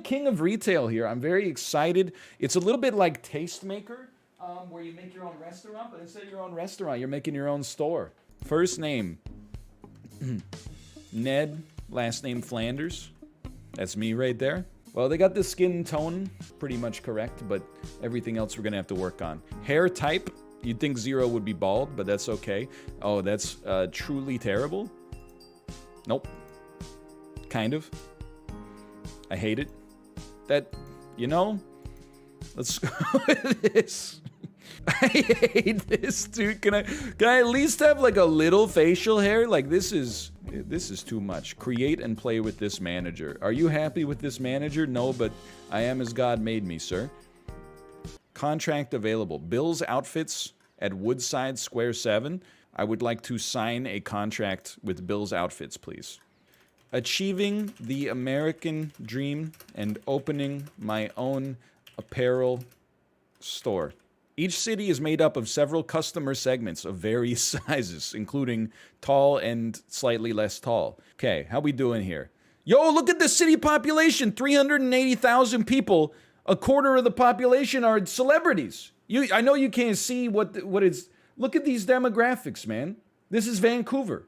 king of retail here. I'm very excited. It's a little bit like Tastemaker, where you make your own restaurant, but instead of your own restaurant, you're making your own store. First name, Ned. Last name, Flanders. That's me right there. Well, they got the skin tone pretty much correct, but everything else we're gonna have to work on. Hair type, you'd think Zero would be bald, but that's okay. Oh, that's truly terrible. Nope. Kind of. I hate it. That, you know, let's go with this. I hate this, dude. Can I at least have like a little facial hair? Like this is too much. Create and play with this manager. Are you happy with this manager? No, but I am as God made me, sir. Contract available. Bill's Outfits at Woodside Square 7. I would like to sign a contract with Bill's Outfits, please. Achieving the American dream and opening my own apparel store. Each city is made up of several customer segments of various sizes, including tall and slightly less tall. Okay, how we doing here? Yo, look at the city population, 380,000 people. A quarter of the population are celebrities. I know you can't see what it's... Look at these demographics, man. This is Vancouver.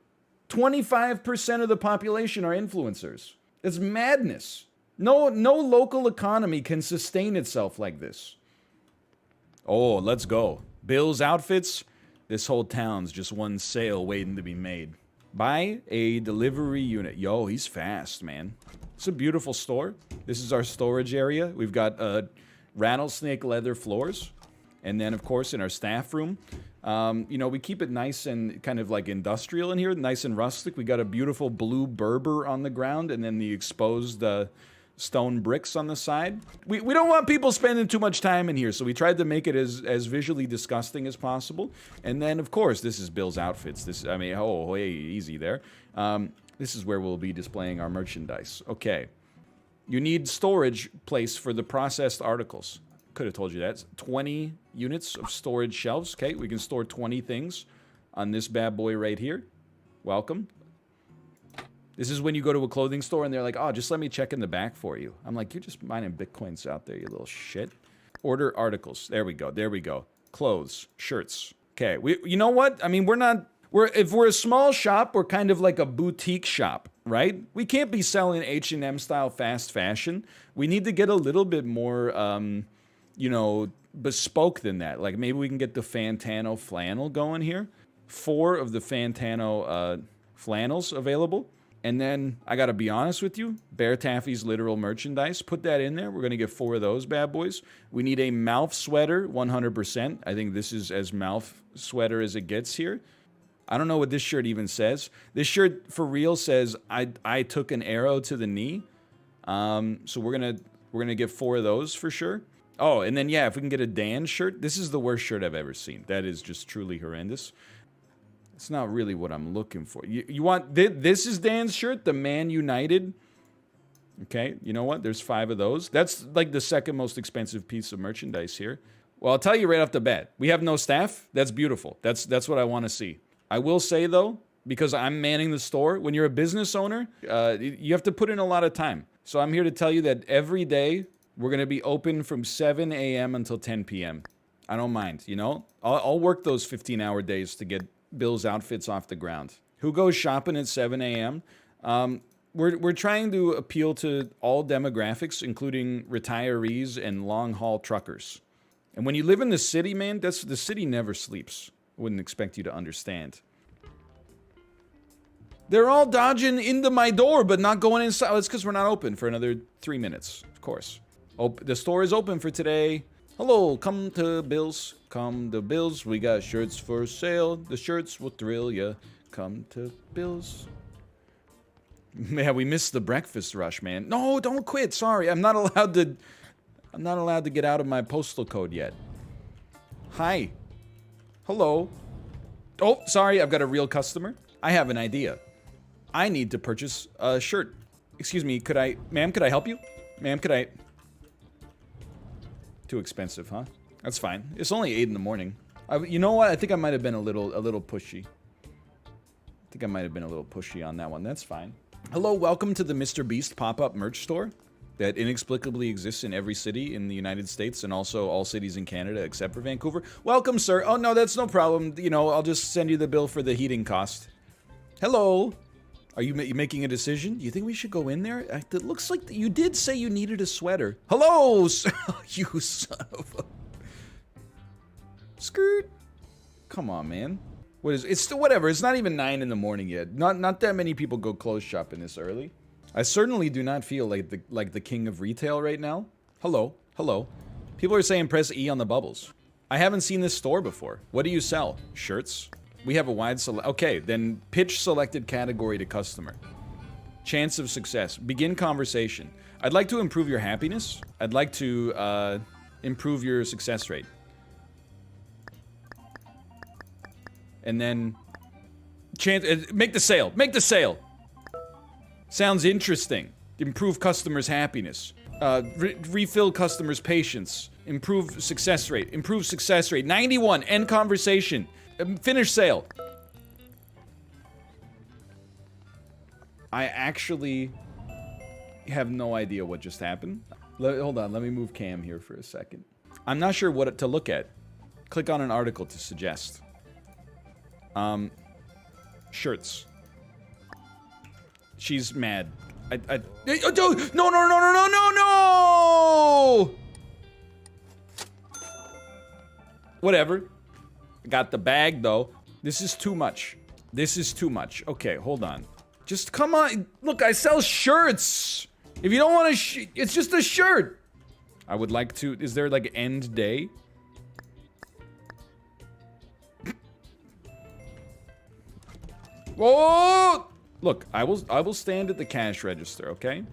25% of the population are influencers. It's madness. No local economy can sustain itself like this. Oh, let's go. Bill's Outfits. This whole town's just one sale waiting to be made. Buy a delivery unit. Yo, he's fast, man. It's a beautiful store. This is our storage area. We've got rattlesnake leather floors. And then, of course, in our staff room, you know, we keep it nice and kind of like industrial in here, nice and rustic. We got a beautiful blue Berber on the ground and then the exposed stone bricks on the side. We don't want people spending too much time in here, so we tried to make it as visually disgusting as possible. And then, of course, this is Bill's Outfits. This, I mean, oh, hey, easy there. This is where we'll be displaying our merchandise. Okay. You need storage place for the processed articles. Could have told you that. 20 units of storage shelves. Okay, we can store 20 things on this bad boy right here. Welcome. This is when you go to a clothing store and they're like, oh, just let me check in the back for you. I'm like, you're just mining bitcoins out there, you little shit. Order articles. There we go. There we go. Clothes, shirts. Okay, you know what? I mean, if we're a small shop, we're kind of like a boutique shop, right? We can't be selling H&M style fast fashion. We need to get a little bit more, you know, bespoke than that. Like maybe we can get the Fantano flannel going here. 4 of the Fantano flannels available. And then, I gotta be honest with you, Bear Taffy's literal merchandise, put that in there. We're gonna get 4 of those bad boys. We need a mouth sweater, 100%. I think this is as mouth sweater as it gets here. I don't know what this shirt even says. This shirt, for real, says, I took an arrow to the knee. So we're gonna get 4 of those for sure. Oh, and then, yeah, if we can get a Dan shirt. This is the worst shirt I've ever seen. That is just truly horrendous. It's not really what I'm looking for. You want... This is Dan's shirt, the Man United. Okay, you know what? There's 5 of those. That's like the second most expensive piece of merchandise here. Well, I'll tell you right off the bat. We have no staff. That's beautiful. That's what I want to see. I will say, though, because I'm manning the store, when you're a business owner, you have to put in a lot of time. So I'm here to tell you that every day, we're going to be open from 7 a.m. until 10 p.m. I don't mind, you know? I'll work those 15-hour days to get Bill's Outfits off the ground. Who goes shopping at 7 a.m.? We're trying to appeal to all demographics, including retirees and long-haul truckers. And when you live in the city, man, the city never sleeps. I wouldn't expect you to understand. They're all dodging into my door, but not going inside. It's because we're not open for another 3 minutes, of course. The store is open for today. Hello, come to Bill's. Come to Bill's. We got shirts for sale. The shirts will thrill ya. Come to Bill's. Man, we missed the breakfast rush, man. No, don't quit. Sorry, I'm not allowed to get out of my postal code yet. Hi. Hello. Oh, sorry, I've got a real customer. I have an idea. I need to purchase a shirt. Excuse me, ma'am, could I help you? Ma'am, could I... Too expensive, huh? That's fine. It's only 8 in the morning. You know what? I think I might have been a little pushy. I think I might have been a little pushy on that one. That's fine. Hello, welcome to the Mr. Beast pop-up merch store. that inexplicably exists in every city in the United States and also all cities in Canada except for Vancouver. Welcome, sir. Oh, no, that's no problem. You know, I'll just send you the bill for the heating cost. Hello. Are you making a decision? Do you think we should go in there? It looks like you did say you needed a sweater. Hello, you son of a... Skirt. Come on, man. What is it's still whatever. It's not even 9 in the morning yet. Not that many people go clothes shopping this early. I certainly do not feel like the king of retail right now. Hello. Hello. People are saying press E on the bubbles. I haven't seen this store before. What do you sell? Shirts? We have a wide okay, then pitch selected category to customer. Chance of success. Begin conversation. I'd like to improve your happiness. I'd like to improve your success rate. And then make the sale. Make the sale. Sounds interesting. Improve customers' happiness. Refill customers' patience. Improve success rate. Improve success rate. 91. End conversation. Finish sale. I actually have no idea what just happened. Hold on. Let me move cam here for a second. I'm not sure what to look at. Click on an article to suggest. Shirts. She's mad. No, no, no, no, no, no, no, no! Whatever. Got the bag, though. This is too much. This is too much. Okay, hold on. Just come on. Look, I sell shirts. If you don't want to, it's just a shirt. I would like to. Is there like end day? Whoa! Look, I will stand at the cash register, okay?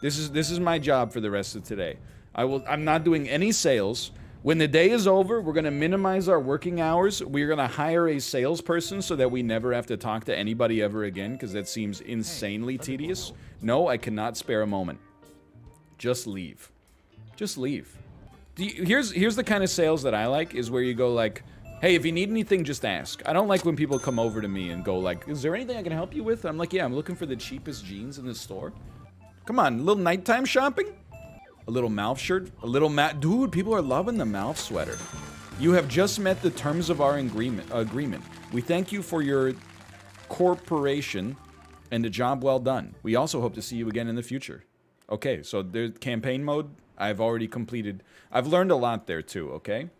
This is my job for the rest of today. I'm not doing any sales. When the day is over, we're gonna minimize our working hours. We're gonna hire a salesperson so that we never have to talk to anybody ever again, because that seems insanely tedious. No, I cannot spare a moment. Just leave. Just leave. Here's the kind of sales that I like, is where you go like, hey, if you need anything, just ask. I don't like when people come over to me and go like, is there anything I can help you with? I'm like, yeah, I'm looking for the cheapest jeans in the store. Come on, a little nighttime shopping? A little mouth shirt? A little dude, people are loving the mouth sweater. You have just met the terms of our agreement. We thank you for your cooperation and a job well done. We also hope to see you again in the future. Okay, so there's campaign mode. I've already completed. I've learned a lot there too, okay?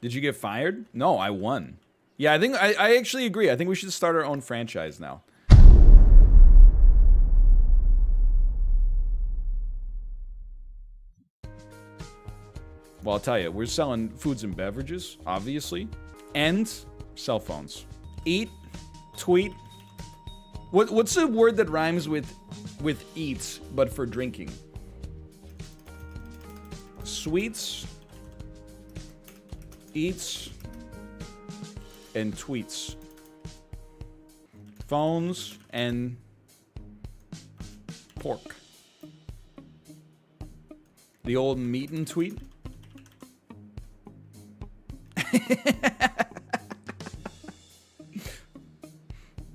Did you get fired? No, I won. Yeah, I think I actually agree. I think we should start our own franchise now. Well, I'll tell you, we're selling foods and beverages, obviously, and cell phones. Eat, tweet. What's the word that rhymes with eat, but for drinking? Sweets, eats, and tweets. Phones and pork. The old meet and tweet.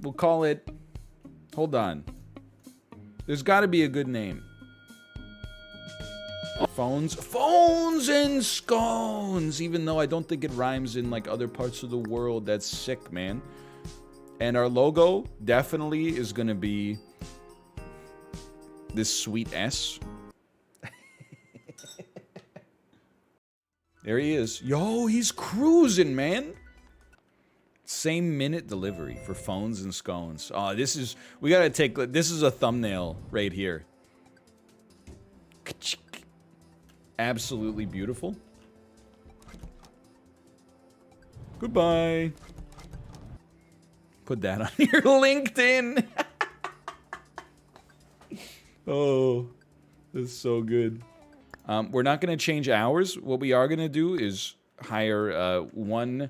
We'll call it, hold on. There's got to be a good name. Phones and scones, even though I don't think it rhymes in like other parts of the world. That's sick, man. And our logo definitely is gonna be this sweet S. There he is. Yo, he's cruising, man. Same minute delivery for phones and scones. Oh, this is, we gotta take, this is a thumbnail right here. Absolutely beautiful. Goodbye. Put that on your LinkedIn. Oh, that's so good. We're not going to change hours. What we are going to do is hire one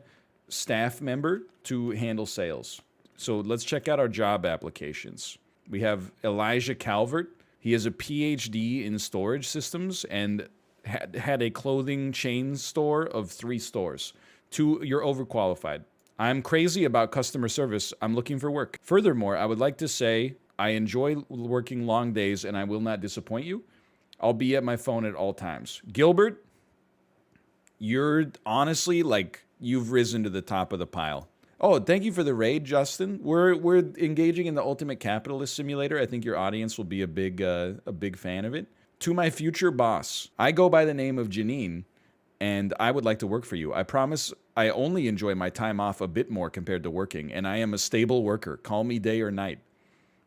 staff member to handle sales. So let's check out our job applications. We have Elijah Calvert. He has a PhD in storage systems and had a clothing chain store of 3 stores. 2, you're overqualified. I'm crazy about customer service. I'm looking for work. Furthermore, I would like to say I enjoy working long days, and I will not disappoint you. I'll be at my phone at all times. Gilbert, you're honestly, like, you've risen to the top of the pile. Oh, thank you for the raid, Justin. We're engaging in the Ultimate Capitalist Simulator. I think your audience will be a big fan of it. To my future boss, I go by the name of Janine, and I would like to work for you. I promise I only enjoy my time off a bit more compared to working, and I am a stable worker. Call me day or night.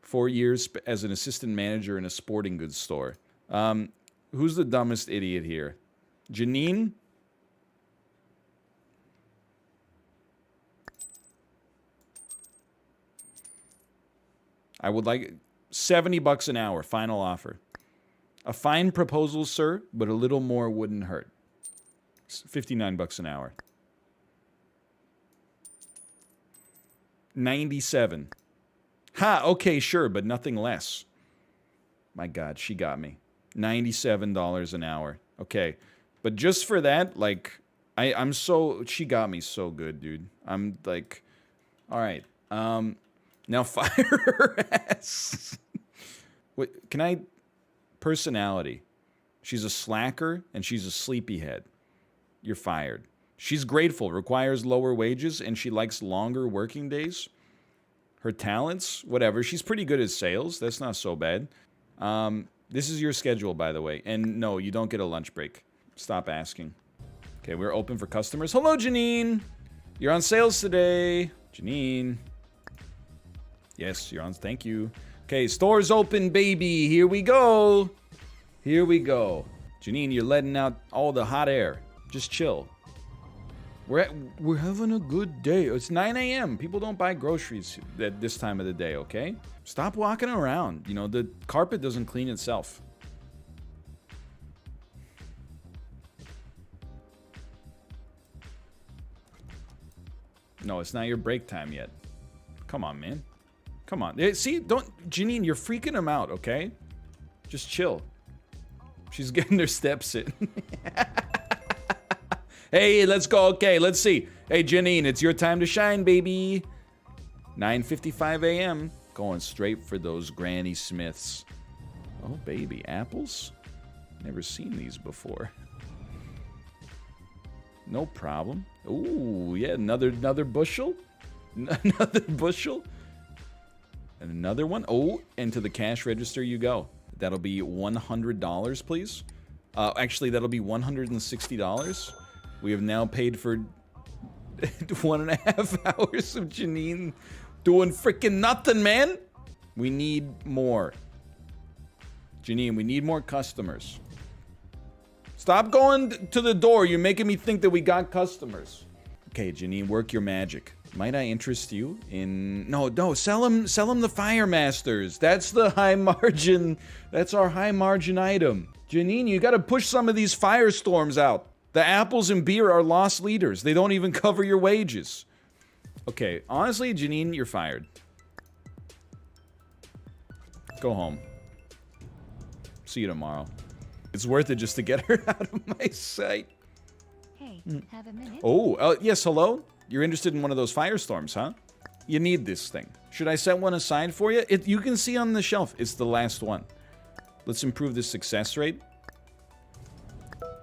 4 years as an assistant manager in a sporting goods store. Who's the dumbest idiot here? Janine? I would like $70 an hour, final offer. A fine proposal, sir, but a little more wouldn't hurt. $59 an hour. 97. Ha, okay, sure, but nothing less. My God, she got me. $97 an hour. Okay. But just for that, like, I'm so, she got me so good, dude. I'm like, all right. Now fire her ass. Wait, can I, personality. She's a slacker and she's a sleepyhead. You're fired. She's grateful, requires lower wages, and she likes longer working days. Her talents, whatever. She's pretty good at sales. That's not so bad. This is your schedule, by the way. And no, you don't get a lunch break. Stop asking. Okay, we're open for customers. Hello, Janine. You're on sales today. Janine. Yes, you're on. Thank you. Okay, store's open, baby. Here we go. Here we go. Janine, you're letting out all the hot air. Just chill. We're having a good day. It's 9 a.m. People don't buy groceries at this time of the day, okay? Stop walking around. You know, the carpet doesn't clean itself. No, it's not your break time yet. Come on, man. Come on. See, Janine, you're freaking him out, okay? Just chill. She's getting her steps in. Hey, let's go. Okay, let's see. Hey, Janine, it's your time to shine, baby. 9:55 a.m. Going straight for those Granny Smiths. Oh, baby, apples? Never seen these before. No problem. Ooh, yeah, another bushel. Another bushel. And another one. Oh, and to the cash register you go. That'll be $100, please. Actually, that'll be $160. We have now paid for 1.5 hours of Janine doing freaking nothing, man. We need more. Janine, we need more customers. Stop going to the door. You're making me think that we got customers. Okay, Janine, work your magic. Might I interest you in... No, sell them the Fire Masters. That's the high margin. That's our high margin item. Janine, you gotta push some of these firestorms out. The apples and beer are lost leaders. They don't even cover your wages. Okay, honestly, Janine, you're fired. Go home. See you tomorrow. It's worth it just to get her out of my sight. Hey, have a minute? Oh, yes, hello? You're interested in one of those firestorms, huh? You need this thing. Should I set one aside for you? You can see on the shelf, it's the last one. Let's improve the success rate.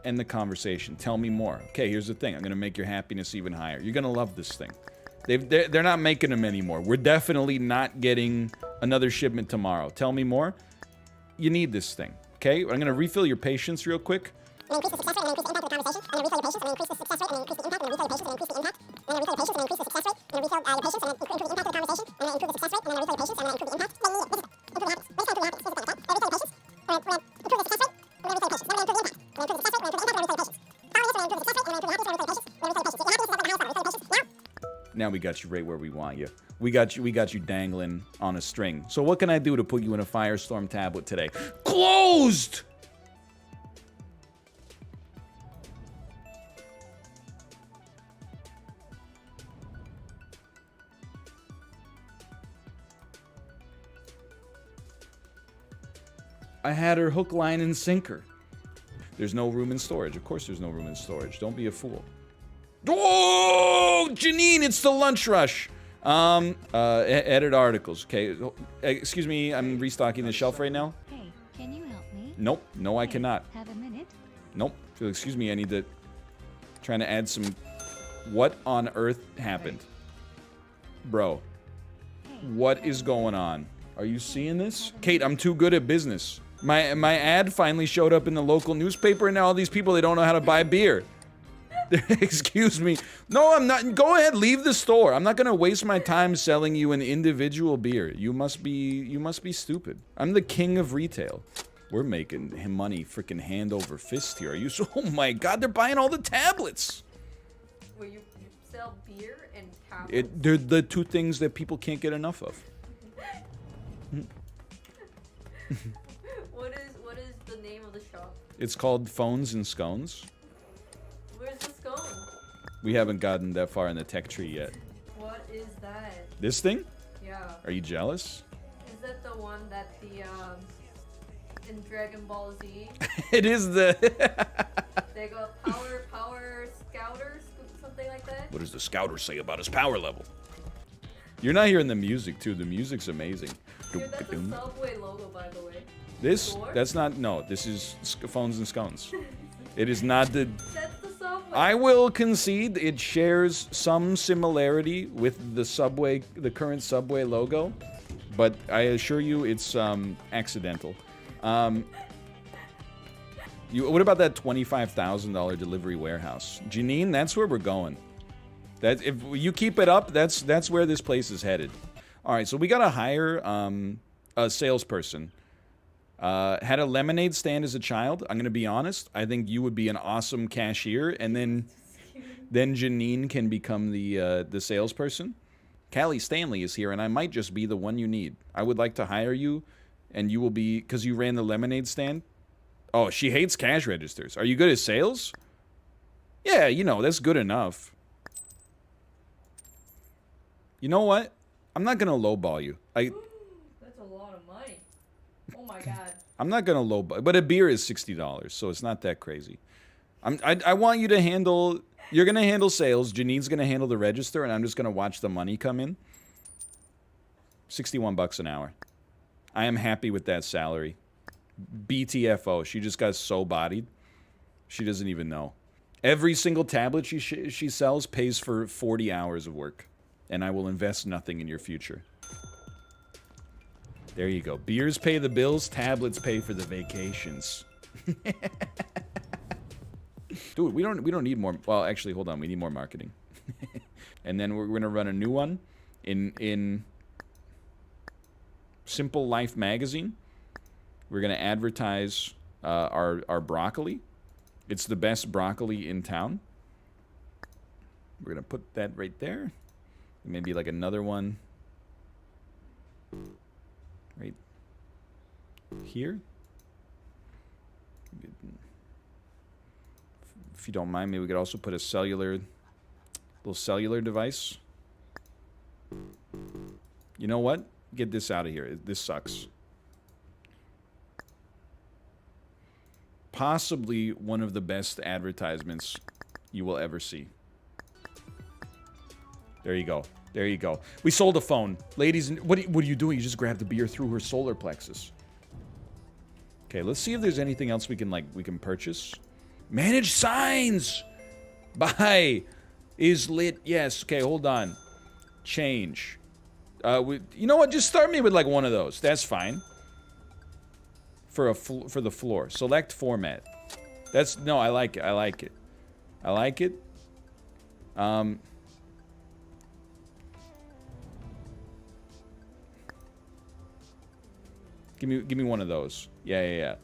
End the conversation. Tell me more. Okay, here's the thing. I'm gonna make your happiness even higher. You're gonna love this thing. They're not making them anymore. We're definitely not getting another shipment tomorrow. Tell me more. You need this thing. Okay, I'm gonna refill your patience real quick. And increase the success rate, and increase the impact of the conversation. And refill your patience, and increase the success rate, and increase the impact, and refill your patience, and increase the impact. And refill your patience, and increase the success rate, and refill your patience, and improve the impact of the conversation. And improve the success rate, and then refill your patience, and improve the impact. Then improve the happiness. Improve the happiness. Refill your patience, and improve the success rate, and refill your patience. Then improve the impact. Then improve the success rate, and improve the impact, and refill your patience. Following this, and improve the success rate, and improve the happiness, and refill your patience. Then refill your patience. The happiness is at the highest level. Refill your patience. Now. Now we got you right where we want you. We got you dangling on a string. So what can I do to put you in a Firestorm tablet today? Closed! I had her hook, line, and sinker. There's no room in storage. Of course there's no room in storage. Don't be a fool. Oh, Janine, it's the lunch rush. Edit articles. Okay. Excuse me, I'm restocking the shelf right now. Hey, can you help me? Nope. No, I cannot. Have a minute? Nope. Excuse me, I need to... Trying to add some... What on earth happened? Bro. What is going on? Are you seeing this? Kate, I'm too good at business. My ad finally showed up in the local newspaper, and now all these people, they don't know how to buy beer. Excuse me. No, I'm not. Go ahead, leave the store. I'm not gonna waste my time selling you an individual beer. You must be stupid. I'm the king of retail. We're making him money freaking hand over fist here. Are you so? Oh my God, they're buying all the tablets. Where you sell beer and tablets? They're the two things that people can't get enough of. What is the name of the shop? It's called Phones and Scones. Where's the scone? We haven't gotten that far in the tech tree yet. What is that? This thing? Yeah. Are you jealous? Is that the one that the in Dragon Ball Z? It is the... They go power scouters, something like that. What does the scouter say about his power level? You're not hearing the music too. The music's amazing. Dude, that's a Subway logo, by the way. This? Door? That's not... No, this is Phones and Scones. It is not the... That's the Subway. I will concede it shares some similarity with the Subway, the current Subway logo, but I assure you it's accidental. What about that $25,000 delivery warehouse? Janine, that's where we're going. That if you keep it up, that's where this place is headed. All right, so we gotta hire a salesperson. Had a lemonade stand as a child. I'm gonna be honest. I think you would be an awesome cashier, and then Janine can become the salesperson. Callie Stanley is here, and I might just be the one you need. I would like to hire you, and you will be because you ran the lemonade stand. Oh, she hates cash registers. Are you good at sales? Yeah, you know that's good enough. You know what? I'm not gonna lowball you. That's a lot of money. Oh my God. I'm not gonna lowball, but a beer is $60, so it's not that crazy. I want you to handle. You're gonna handle sales. Janine's gonna handle the register, and I'm just gonna watch the money come in. $61 an hour. I am happy with that salary. BTFO. She just got so bodied. She doesn't even know. Every single tablet she sells pays for 40 hours of work, and I will invest nothing in your future. There you go. Beers pay the bills, tablets pay for the vacations. Dude, we don't need more. Well, actually, hold on. We need more marketing. And then we're gonna run a new one in Simple Life magazine. We're gonna advertise our broccoli. It's the best broccoli in town. We're gonna put that right there. Maybe like another one right here. If you don't mind, maybe we could also put a little cellular device. You know what? Get this out of here. This sucks. Possibly one of the best advertisements you will ever see. There you go. There you go. We sold a phone. Ladies, what are you doing? You just grabbed the beer through her solar plexus. Okay, let's see if there's anything else we can purchase. Manage signs! Buy is lit. Yes. Okay, hold on. Change. You know what? Just start me with like one of those. That's fine. For the floor. Select format. No, I like it. I like it. I like it. Give me one of those. Yeah.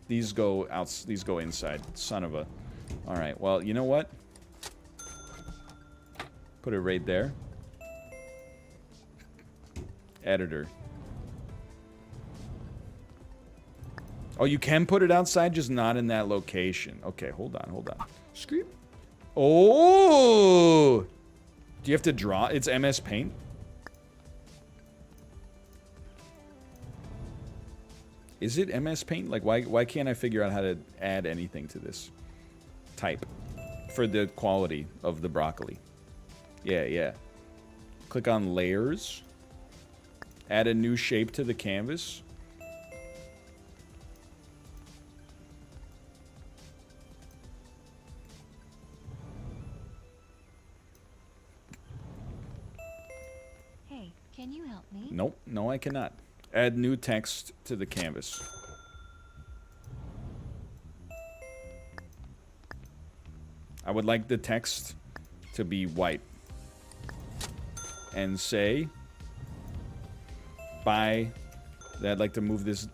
These go out. These go inside. Son of a. All right. Well, you know what? Put it right there. Editor. Oh, you can put it outside, just not in that location. Okay, hold on. Scream. Oh! Do you have to draw? It's MS Paint. Is it MS Paint? Like, why can't I figure out how to add anything to this? Type. for the quality of the broccoli. Yeah, yeah. Click on layers. Add a new shape to the canvas. Hey, can you help me? Nope, no I cannot. Add new text to the canvas. I would like the text to be white. And say, I'd like to move this,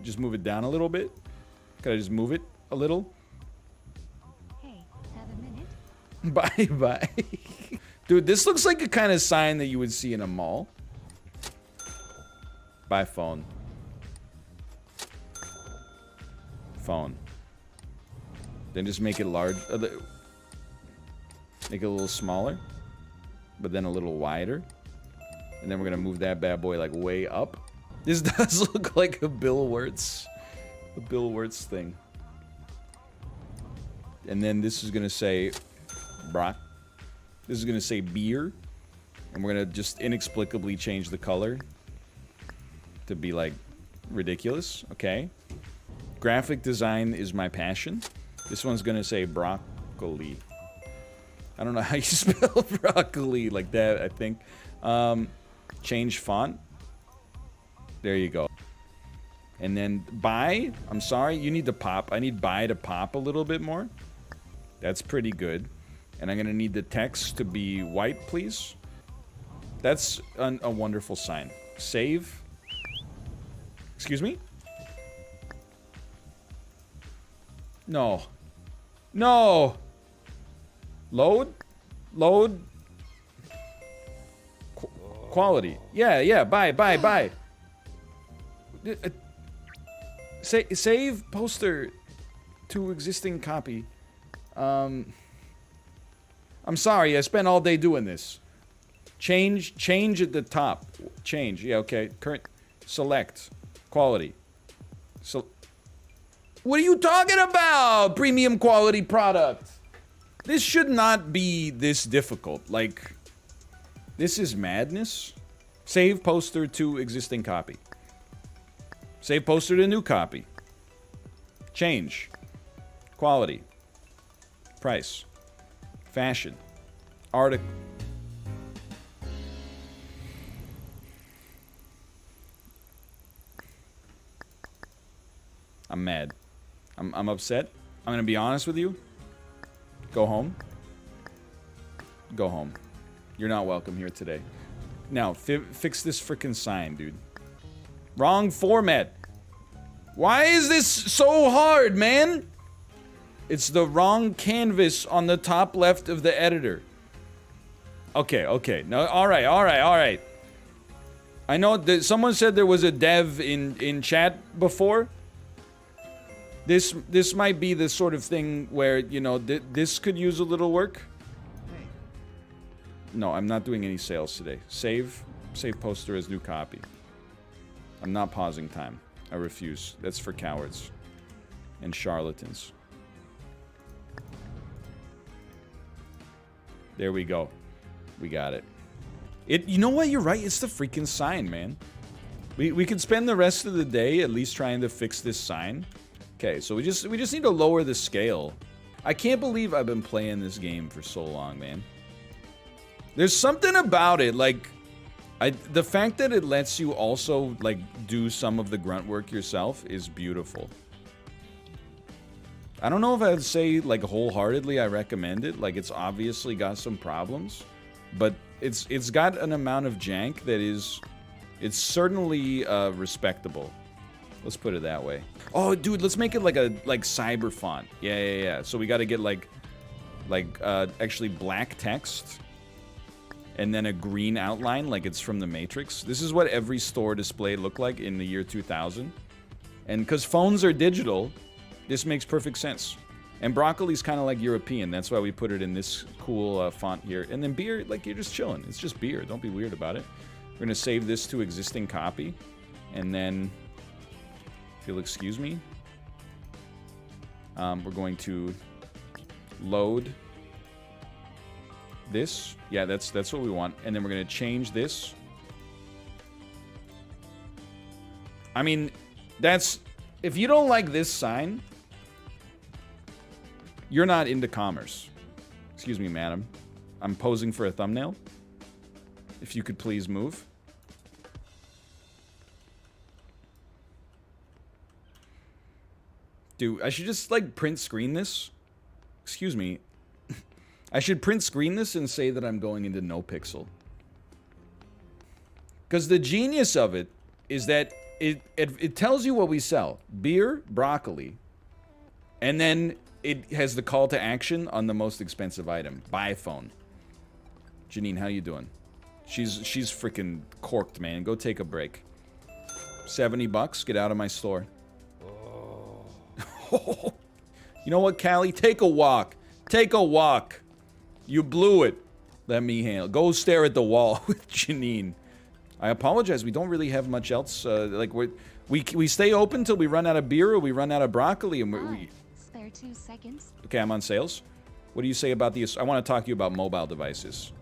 just move it down a little bit. Could I just move it a little? Hey, have a minute? Bye, bye. Dude, this looks like a kind of sign that you would see in a mall. Buy phone. Phone. Then just make it large. Make it a little smaller. But then a little wider. And then we're gonna move that bad boy like way up. This does look like a Bill Wirtz. A Bill Wirtz thing. And then this is gonna say Brock. This is gonna say beer. And we're gonna just inexplicably change the color to be like ridiculous. Okay. Graphic design is my passion. This one's gonna say broccoli. I don't know how you spell broccoli like that, I think. Change font. There you go. And then buy. I'm sorry, you need to pop. I need buy to pop a little bit more. That's pretty good. And I'm gonna need the text to be white, please. That's a wonderful sign. Save. Excuse me? No. No! Load? Load? Quality. Yeah, yeah, buy. Save poster to existing copy. I'm sorry, I spent all day doing this. Change at the top. Change, yeah, okay. Current, select, quality. So, what are you talking about? Premium quality product. This should not be this difficult. Like, this is madness. Save poster to existing copy. Save poster to new copy. Change. Quality. Price. Fashion. Article. I'm mad. I'm upset. I'm gonna be honest with you. Go home. Go home. You're not welcome here today. Now, fix this frickin' sign, dude. Wrong format. Why is this so hard, man? It's the wrong canvas on the top left of the editor. Okay. No, alright. I know that someone said there was a dev in chat before. This might be the sort of thing where, you know, this could use a little work. No, I'm not doing any sales today. Save poster as new copy. I'm not pausing time. I refuse. That's for cowards and charlatans. There we go. We got it. You know what? You're right. It's the freaking sign, man. We could spend the rest of the day at least trying to fix this sign. Okay, so we just need to lower the scale. I can't believe I've been playing this game for so long, man. There's something about it, like, the fact that it lets you also, like, do some of the grunt work yourself is beautiful. I don't know if I'd say, like, wholeheartedly I recommend it. Like, it's obviously got some problems, but it's got an amount of jank that is, it's certainly respectable. Let's put it that way. Oh, dude, let's make it like a cyber font. Yeah. So we got to get actually black text and then a green outline like it's from the Matrix. This is what every store display looked like in the year 2000. And because phones are digital, this makes perfect sense. And broccoli's kind of like European. That's why we put it in this cool font here. And then beer, like, you're just chilling. It's just beer. Don't be weird about it. We're going to save this to existing copy. And then, if you'll excuse me, We're going to load this. Yeah, that's what we want. And then we're going to change this. I mean, that's... If you don't like this sign, you're not into commerce. Excuse me, madam. I'm posing for a thumbnail. If you could please move. Dude, I should just, like, print screen this. Excuse me. I should print screen this and say that I'm going into no pixel. Because the genius of it is that it tells you what we sell. Beer, broccoli. And then it has the call to action on the most expensive item. Buy phone. Janine, how you doing? She's freaking corked, man. Go take a break. $70. Get out of my store. Oh. You know what, Callie? Take a walk. Take a walk. You blew it. Let me handle. Go stare at the wall with Janine. I apologize. We don't really have much else. Like we stay open till we run out of beer or we run out of broccoli, and we. Spare 2 seconds. Okay, I'm on sales. What do you say about these? I want to talk to you about mobile devices.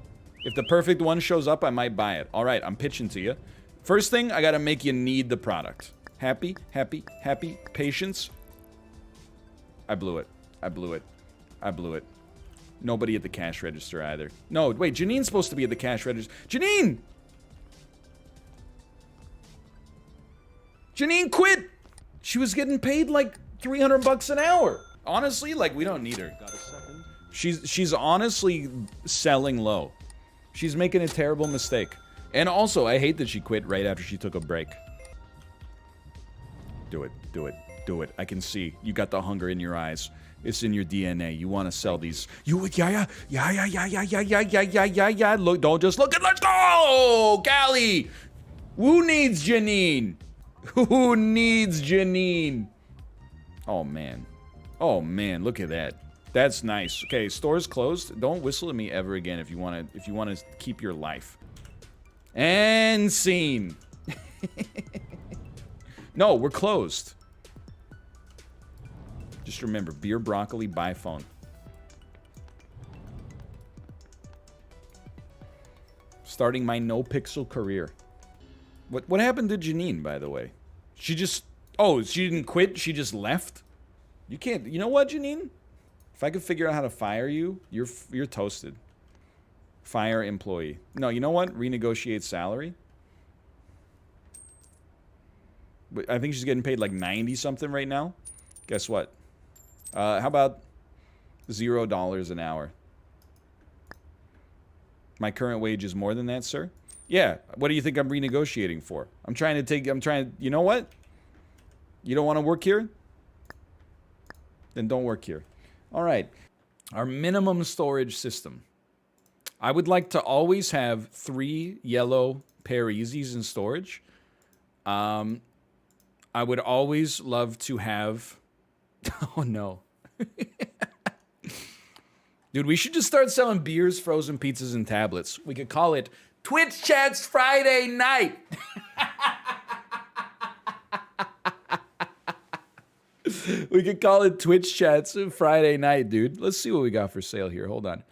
If the perfect one shows up, I might buy it. All right, I'm pitching to you. First thing, I gotta make you need the product. Happy, happy, happy. Patience. I blew it. I blew it. I blew it. Nobody at the cash register either. No, wait, Janine's supposed to be at the cash register. Janine! Janine quit! She was getting paid like $300 an hour. Honestly, like, we don't need her. She's honestly selling low. She's making a terrible mistake. And also, I hate that she quit right after she took a break. Do it, do it, do it. I can see. You got the hunger in your eyes. It's in your DNA. You want to sell these. Yeah. Look, don't just look at. Let's go, Callie. Who needs Janine? Who needs Janine? Oh man, look at that. That's nice. Okay, store's closed. Don't whistle at me ever again if you want to keep your life. And scene. No, we're closed. Just remember, beer, broccoli, buy phone. Starting my no-pixel career. What happened to Janine, by the way? She just... Oh, she didn't quit? She just left? You can't... You know what, Janine? If I could figure out how to fire you, you're toasted. Fire employee. No, you know what? Renegotiate salary. I think she's getting paid like 90-something right now. Guess what? How about $0 an hour? My current wage is more than that, sir? Yeah. What do you think I'm renegotiating for? You know what? You don't want to work here? Then don't work here. All right. Our minimum storage system. I would like to always have 3 yellow Parisies in storage. I would always love to have... Oh, no. Dude, we should just start selling beers, frozen pizzas, and tablets. We could call it Twitch Chats Friday Night. We could call it Twitch Chats Friday Night, dude. Let's see what we got for sale here. Hold on.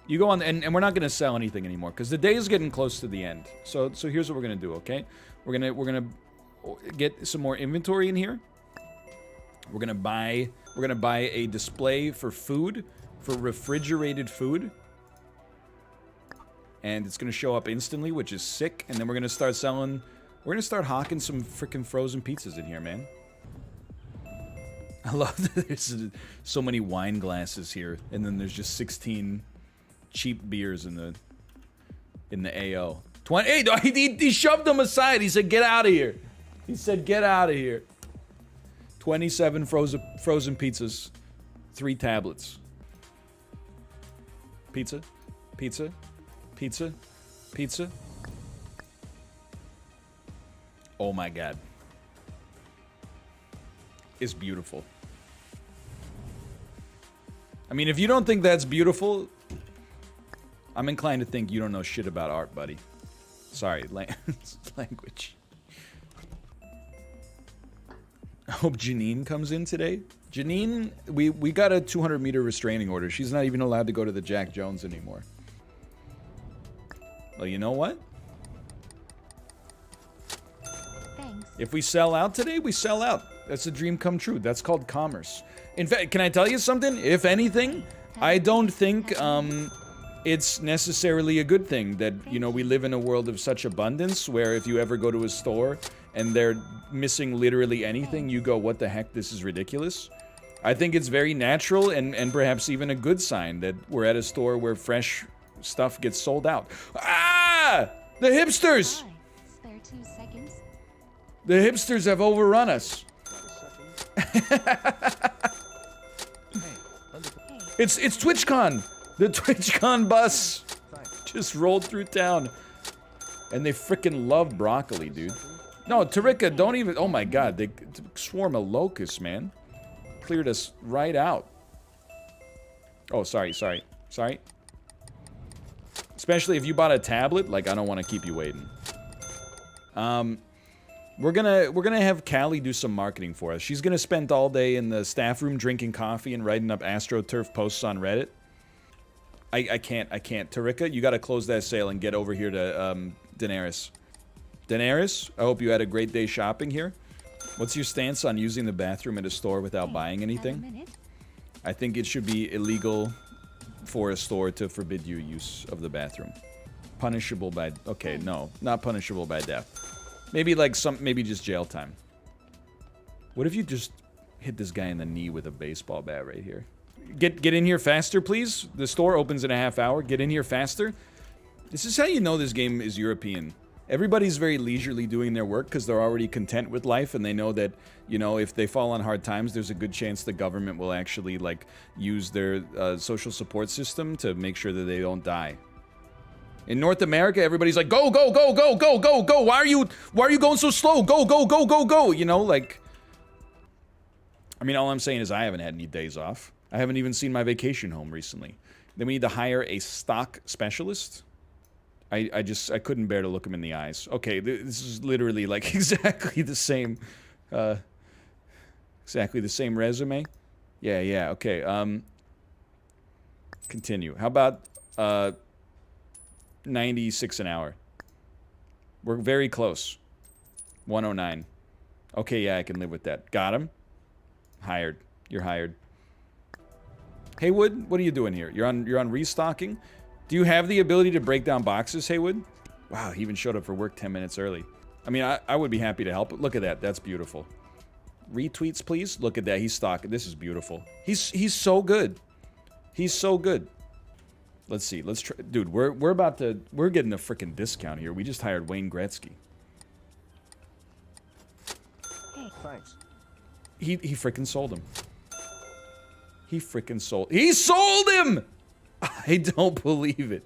You go on, and we're not going to sell anything anymore because the day is getting close to the end. So here's what we're going to do, okay? We're gonna get some more inventory in here. We're gonna buy a display for food, for refrigerated food. And it's gonna show up instantly, which is sick. And then we're gonna start hawking some freaking frozen pizzas in here, man. I love that there's so many wine glasses here, and then there's just 16 cheap beers in the AO. 20. Hey, he shoved them aside. He said, "Get out of here." He said, "Get out of here." 27 frozen pizzas, 3 tablets. Pizza, pizza, pizza, pizza. Oh my God. It's beautiful. I mean, if you don't think that's beautiful, I'm inclined to think you don't know shit about art, buddy. Sorry, language. hope Janine comes in today. Janine, we got a 200-meter restraining order. She's not even allowed to go to the Jack Jones anymore. Well, you know what? Thanks. If we sell out today, we sell out. That's a dream come true. That's called commerce. In fact, can I tell you something? If anything, I don't think it's necessarily a good thing that, you know, we live in a world of such abundance where if you ever go to a store and they're missing literally anything, you go, what the heck, this is ridiculous. I think it's very natural and perhaps even a good sign that we're at a store where fresh stuff gets sold out. Ah! The hipsters! Hi. Spare 2 seconds. The hipsters have overrun us. It's TwitchCon. The TwitchCon bus just rolled through town. And they freaking love broccoli, dude. No, Tarika, don't even... Oh my god, they swarm of locusts, man. Cleared us right out. Oh, sorry. Especially if you bought a tablet, like, I don't want to keep you waiting. We're gonna have Callie do some marketing for us. She's gonna spend all day in the staff room drinking coffee and writing up AstroTurf posts on Reddit. I can't. Tarika, you gotta close that sale and get over here to, Daenerys. Daenerys, I hope you had a great day shopping here. What's your stance on using the bathroom at a store without buying Have a anything? minute? I think it should be illegal for a store to forbid you use of the bathroom. Punishable by... Okay, no. Not punishable by death. Maybe like maybe just jail time. What if you just hit this guy in the knee with a baseball bat right here? Get in here faster, please. The store opens in a half hour. Get in here faster. This is how you know this game is European. Everybody's very leisurely doing their work because they're already content with life and they know that, you know, if they fall on hard times, there's a good chance the government will actually, like, use their social support system to make sure that they don't die. In North America, everybody's like, go, go, go, go, go, go, go. Why are you going so slow? Go, go, go, go, go. You know, like... I mean, all I'm saying is I haven't had any days off. I haven't even seen my vacation home recently. Then we need to hire a stock specialist. I couldn't bear to look him in the eyes. Okay, this is literally like exactly the same resume. Yeah, okay. Continue. How about 96 an hour? We're very close. 109. Okay, yeah, I can live with that. Got him. Hired. You're hired. Haywood, what are you doing here? You're on restocking? Do you have the ability to break down boxes, Haywood? Wow, he even showed up for work 10 minutes early. I mean, I would be happy to help. Look at that. That's beautiful. Retweets, please. Look at that. He's stocking. This is beautiful. He's so good. He's so good. Let's see. Let's try. Dude, we're getting a freaking discount here. We just hired Wayne Gretzky. Hey. Thanks. He freaking sold him. He sold him! I don't believe it.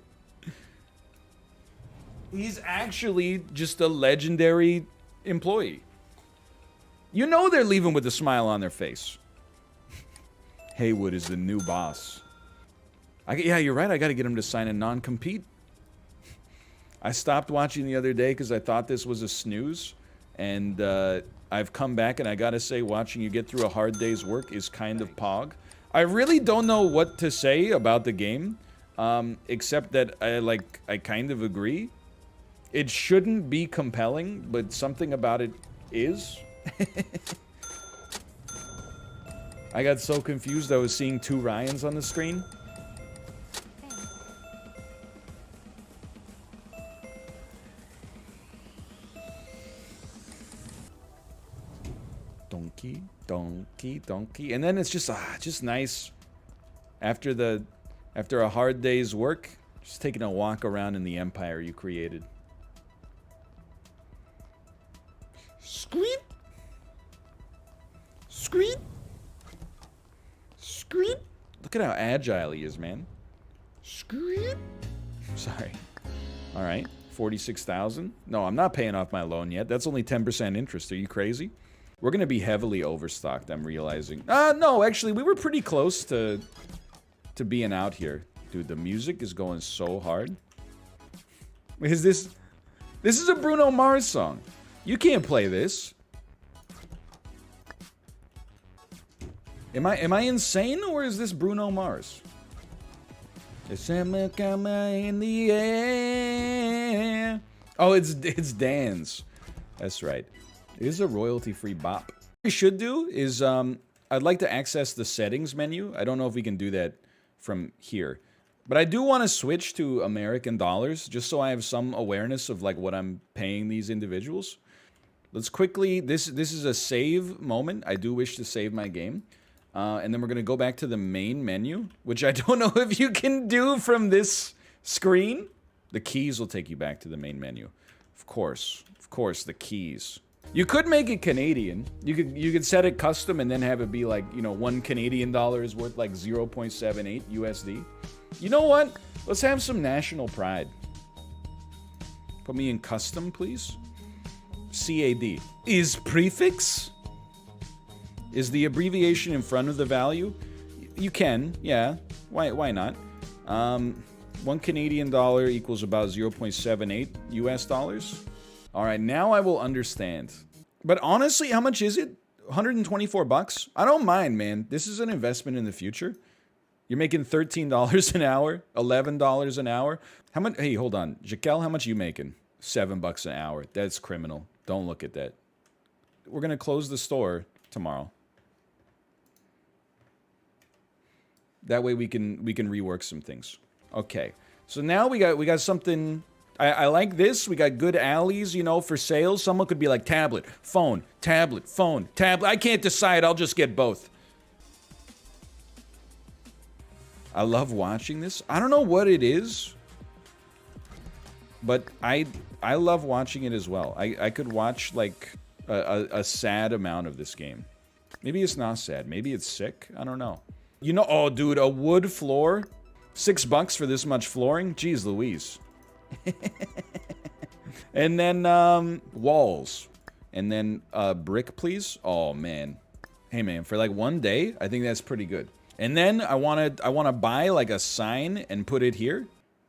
He's actually just a legendary employee. You know they're leaving with a smile on their face. Haywood is the new boss. Yeah, you're right. I got to get him to sign a non-compete. I stopped watching the other day because I thought this was a snooze. And I've come back and I got to say, watching you get through a hard day's work is kind of pog. I really don't know what to say about the game, except that I kind of agree. It shouldn't be compelling, but something about it is. I got so confused I was seeing 2 Ryans on the screen. Donkey. And then it's just nice after a hard day's work, just taking a walk around in the empire you created. Screep. Look at how agile he is, man. Screep. Sorry. All right. 46,000. No, I'm not paying off my loan yet. That's only 10% interest. Are you crazy? We're going to be heavily overstocked, I'm realizing. No, actually, we were pretty close to being out here. Dude, the music is going so hard. Is this... This is a Bruno Mars song. You can't play this. Am I insane, or is this Bruno Mars? It's in the air. Oh, it's Dan's. That's right. It is a royalty-free bop. What we should do is I'd like to access the settings menu. I don't know if we can do that from here. But I do want to switch to American dollars, just so I have some awareness of like what I'm paying these individuals. Let's quickly, this is a save moment. I do wish to save my game. And then we're going to go back to the main menu, which I don't know if you can do from this screen. The keys will take you back to the main menu. Of course, the keys. You could make it Canadian. You could set it custom and then have it be like, you know, $1 Canadian is worth like 0.78 USD. You know what? Let's have some national pride. Put me in custom, please. CAD. Is prefix? Is the abbreviation in front of the value? You can, yeah. Why not? $1 Canadian equals about 0.78 US dollars. All right, now I will understand. But honestly, how much is it? 124 bucks? I don't mind, man. This is an investment in the future. You're making $13 an hour, $11 an hour. How much? Hey, hold on. Jaquel, how much are you making? $7 an hour. That's criminal. Don't look at that. We're going to close the store tomorrow. That way we can rework some things. Okay. So now we got something. I like this. We got good alleys, you know, for sales. Someone could be like tablet, phone, tablet, phone, tablet. I can't decide. I'll just get both. I love watching this. I don't know what it is, but I love watching it as well. I could watch like a sad amount of this game. Maybe it's not sad. Maybe it's sick. I don't know. You know, oh, dude, a wood floor? $6 for this much flooring? Jeez Louise. And then walls. And then brick, please. Oh, man. Hey, man, for like one day, I think that's pretty good. And then I want to buy like a sign and put it here.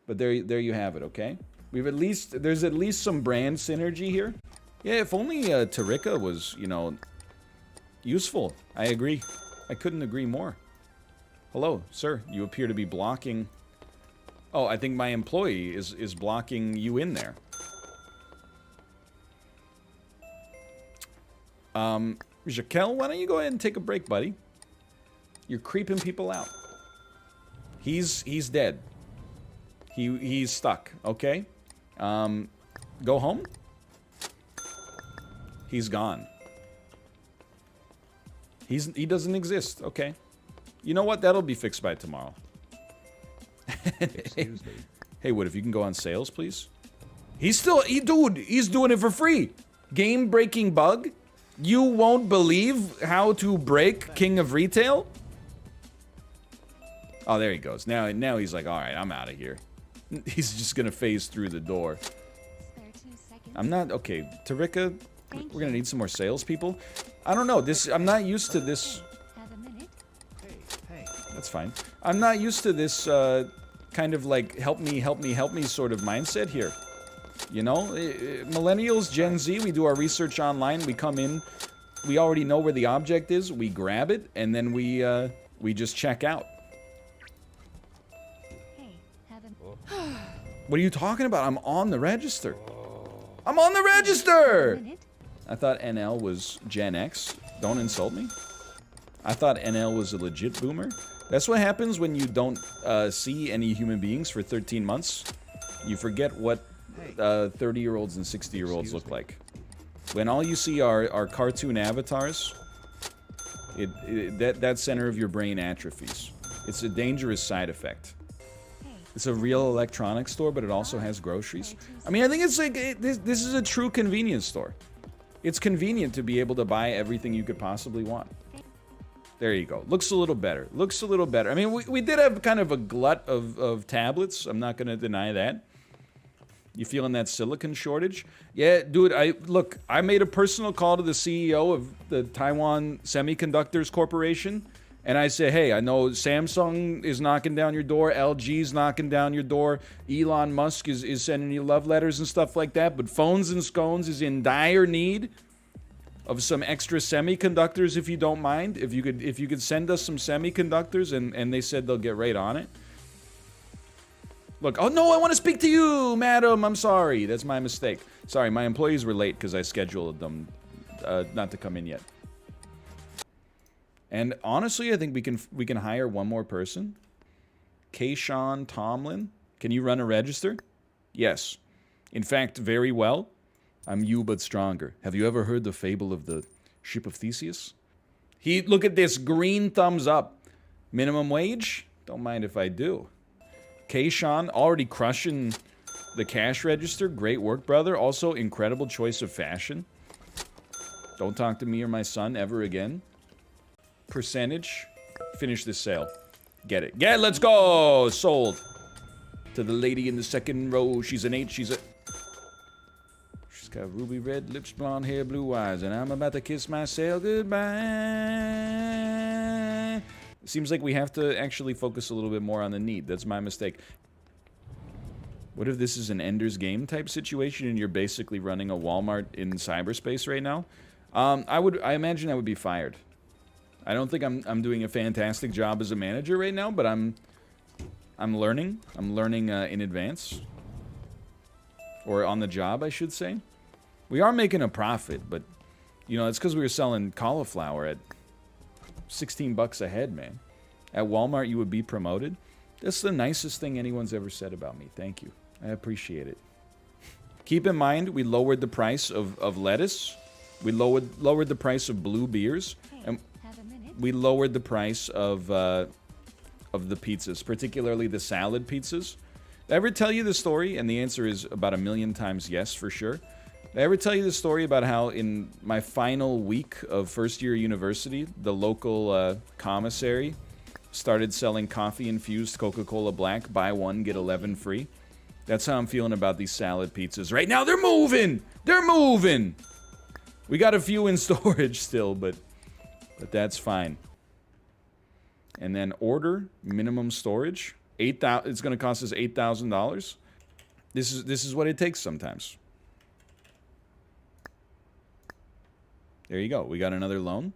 But there you have it, okay? There's at least some brand synergy here. Yeah, if only Tarika was, you know, useful. I agree. I couldn't agree more. Hello, sir. You appear to be blocking. Oh, I think my employee is blocking you in there. Jaquel, why don't you go ahead and take a break, buddy? You're creeping people out. He's dead. He's stuck, okay? Go home? He's gone. He doesn't exist, okay? You know what? That'll be fixed by tomorrow. Excuse me. Hey, what if you can go on sales, please? Dude, he's doing it for free. Game-breaking bug? You won't believe how to break King of Retail? Oh, there he goes. Now he's like, all right, I'm out of here. He's just gonna phase through the door. Spare 2 seconds. I'm not okay. Tarika, Thank we're gonna you. need some more salespeople. I don't know. I'm not used to this. Have a minute. Hey. That's fine. I'm not used to this kind of like help me sort of mindset here. You know, millennials, Gen Z, we do our research online. We come in, we already know where the object is. We grab it, and then we just check out. Hey, have a What are you talking about? I'm on the register. I'm on the register! minute. I thought NL was Gen X. Don't insult me. I thought NL was a legit boomer. That's what happens when you don't see any human beings for 13 months. You forget what 30-year-olds and 60-year-olds look like. When all you see are cartoon avatars, that center of your brain atrophies. It's a dangerous side effect. Hey, It's a real electronics store, but it also has groceries. I mean, I think it's like, this is a true convenience store. It's convenient to be able to buy everything you could possibly want. There you go. Looks a little better. Looks a little better. I mean, we did have kind of a glut of tablets. I'm not going to deny that. You feeling that silicon shortage? Yeah, dude, I made a personal call to the CEO of the Taiwan Semiconductors Corporation. And I said, hey, I know Samsung is knocking down your door, LG's knocking down your door, Elon Musk is sending you love letters and stuff like that, but Phones and Scones is in dire need of some extra semiconductors, if you don't mind. If you could send us some semiconductors, and they said they'll get right on it. Look, oh no, I want to speak to you, madam. I'm sorry, that's my mistake. Sorry, my employees were late because I scheduled them not to come in yet. And honestly, I think we can hire one more person. Kayshawn Tomlin, can you run a register? Yes. In fact, very well. I'm you, but stronger. Have you ever heard the fable of the ship of Theseus? Look at this, green thumbs up. Minimum wage? Don't mind if I do. Kayshawn, already crushing the cash register. Great work, brother. Also, incredible choice of fashion. Don't talk to me or my son ever again. Percentage. Finish this sale. Get it. Yeah, let's go! Sold. To the lady in the second row. She's an 8. She's got ruby red lips, blonde hair, blue eyes. And I'm about to kiss myself goodbye. Seems like we have to actually focus a little bit more on the need. That's my mistake. What if this is an Ender's Game type situation and you're basically running a Walmart in cyberspace right now? I imagine I would be fired. I don't think I'm doing a fantastic job as a manager right now, but I'm learning. I'm learning in advance. Or on the job, I should say. We are making a profit, but you know, it's because we were selling cauliflower at 16 bucks a head, man. At Walmart, you would be promoted. That's the nicest thing anyone's ever said about me. Thank you. I appreciate it. Keep in mind, we lowered the price of lettuce. We lowered the price of blue beers. And we lowered the price of the pizzas, particularly the salad pizzas. Did I ever tell you the story? And the answer is about 1,000,000 times yes, for sure. Did I ever tell you the story about how in my final week of first year university, the local commissary started selling coffee-infused Coca-Cola Black, buy one, get 11 free? That's how I'm feeling about these salad pizzas right now. They're moving! They're moving! We got a few in storage still, but that's fine. And then order, minimum storage. It's going to cost us $8,000. This is what it takes sometimes. There you go. We got another loan.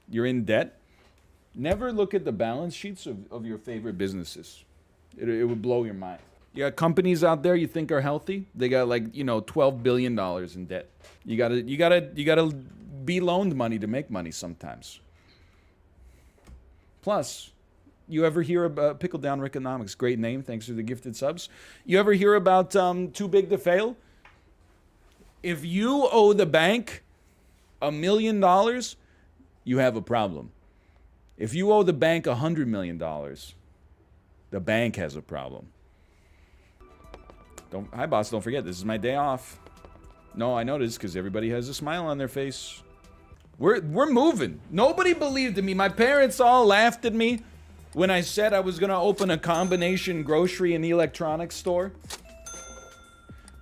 You're in debt. Never look at the balance sheets of your favorite businesses. It would blow your mind. You got companies out there you think are healthy. They got like, you know, $12 billion in debt. You gotta be loaned money to make money sometimes. Plus, you ever hear about Pickle Down Rickonomics? Great name. Thanks for the gifted subs. You ever hear about Too Big to Fail? If you owe the bank $1 million, you have a problem. If you owe the bank $100 million, the bank has a problem. Hi, boss. Don't forget, this is my day off. No, I noticed because everybody has a smile on their face. We're moving. Nobody believed in me. My parents all laughed at me when I said I was going to open a combination grocery and electronics store.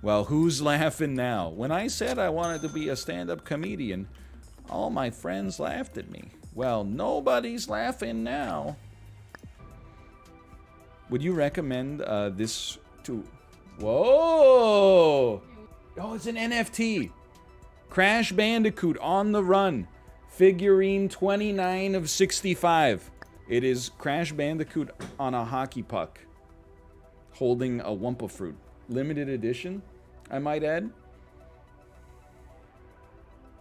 Well, who's laughing now? When I said I wanted to be a stand-up comedian, all my friends laughed at me. Well, nobody's laughing now. Would you recommend this to... Whoa! Oh, it's an NFT. Crash Bandicoot on the Run. Figurine 29 of 65. It is Crash Bandicoot on a hockey puck. Holding a Wumpa fruit. Limited edition, I might add.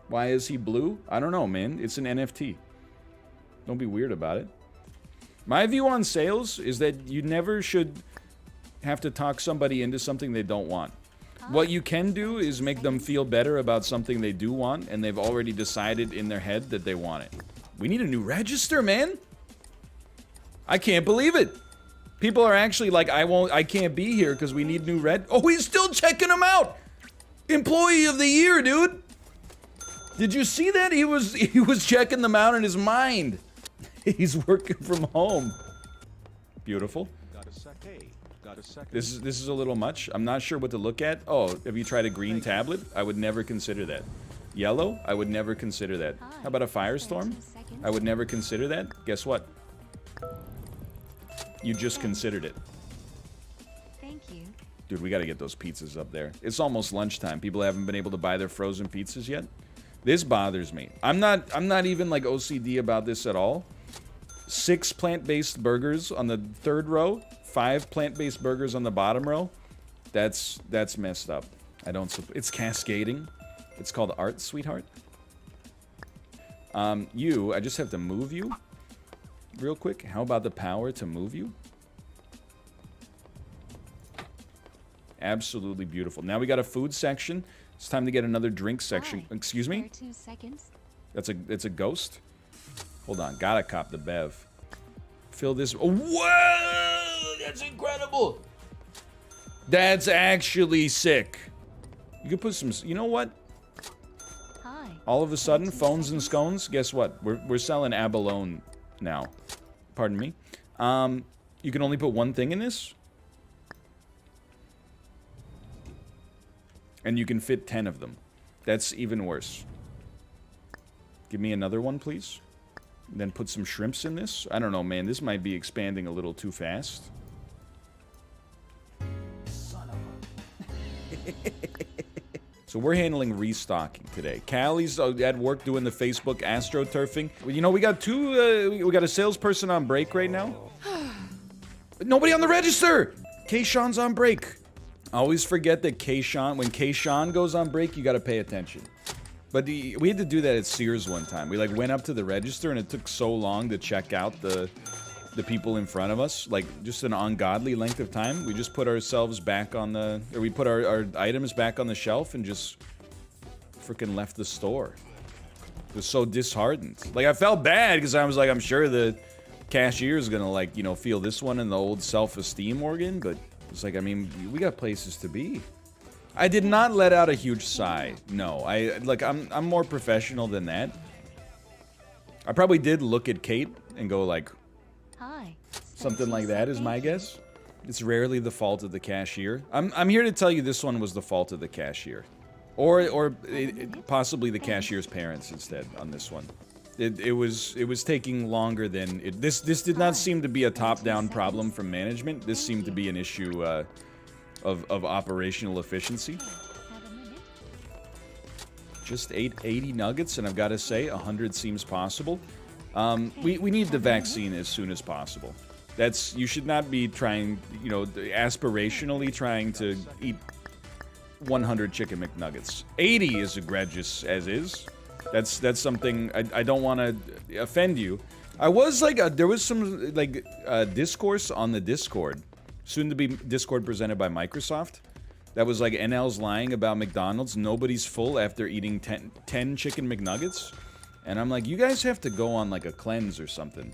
Why is he blue? I don't know, man. It's an NFT. Don't be weird about it. My view on sales is that you never should have to talk somebody into something they don't want. What you can do is make them feel better about something they do want, and they've already decided in their head that they want it. We need a new register, man. I can't believe it. People are actually like, I can't be here because we need new red. Oh, he's still checking them out. Employee of the year, dude. Did you see that? He was checking them out in his mind. He's working from home. Beautiful. This is a little much. I'm not sure what to look at. Oh, have you tried a green tablet? I would never consider that. Yellow? I would never consider that. How about a firestorm? I would never consider that. Guess what? You just considered it. Thank you. Dude, we gotta get those pizzas up there. It's almost lunchtime. People haven't been able to buy their frozen pizzas yet. This bothers me. I'm not even like OCD about this at all. 6 plant-based burgers on the 3rd row, 5 plant-based burgers on the bottom row. That's messed up. It's cascading. It's called art, sweetheart. I just have to move you real quick. How about the power to move you? Absolutely beautiful. Now we got a food section. It's time to get another drink section. Hi. Excuse me? 2 seconds. It's a ghost? Hold on. Gotta cop the bev. Fill this. Oh, whoa! That's incredible! That's actually sick. You could put some. You know what? Hi. All of a sudden, phones and scones. Guess what? We're selling abalone now. Pardon me. You can only put one thing in this, and you can fit 10 of them. That's even worse. Give me another one, please. And then put some shrimps in this. I don't know, man. This might be expanding a little too fast. Son of a... So we're handling restocking today. Callie's at work doing the Facebook astroturfing. You know, we got we got a salesperson on break right now. Nobody on the register! Kayshawn's on break. I always forget that when Kayshawn goes on break, you gotta pay attention. But we had to do that at Sears one time. We like went up to the register and it took so long to check out the people in front of us, like just an ungodly length of time. We just put ourselves back on we put our items back on the shelf and just freaking left the store. It was so disheartened. Like I felt bad because I was like, I'm sure the cashier is gonna like, you know, feel this one in the old self-esteem organ, but it's like, I mean, we got places to be. I did not let out a huge sigh. No, I'm more professional than that. I probably did look at Kate and go like, Hi. something like that is my guess. It's rarely the fault of the cashier. I'm here to tell you this one was the fault of the cashier, or possibly the cashier's parents instead on this one. It was taking longer than this did not seem to be a top-down problem from management. This seemed to be an issue of operational efficiency. Just ate 80 nuggets, and I've got to say, 100 seems possible. We need the vaccine as soon as possible. You should not be trying, you know, aspirationally trying to eat 100 chicken McNuggets. 80 is egregious as is. That's something I don't want to offend you. I was like, there was some like discourse on the Discord, soon to be Discord presented by Microsoft. That was like NL's lying about McDonald's. Nobody's full after eating 10 chicken McNuggets. And I'm like, you guys have to go on like a cleanse or something.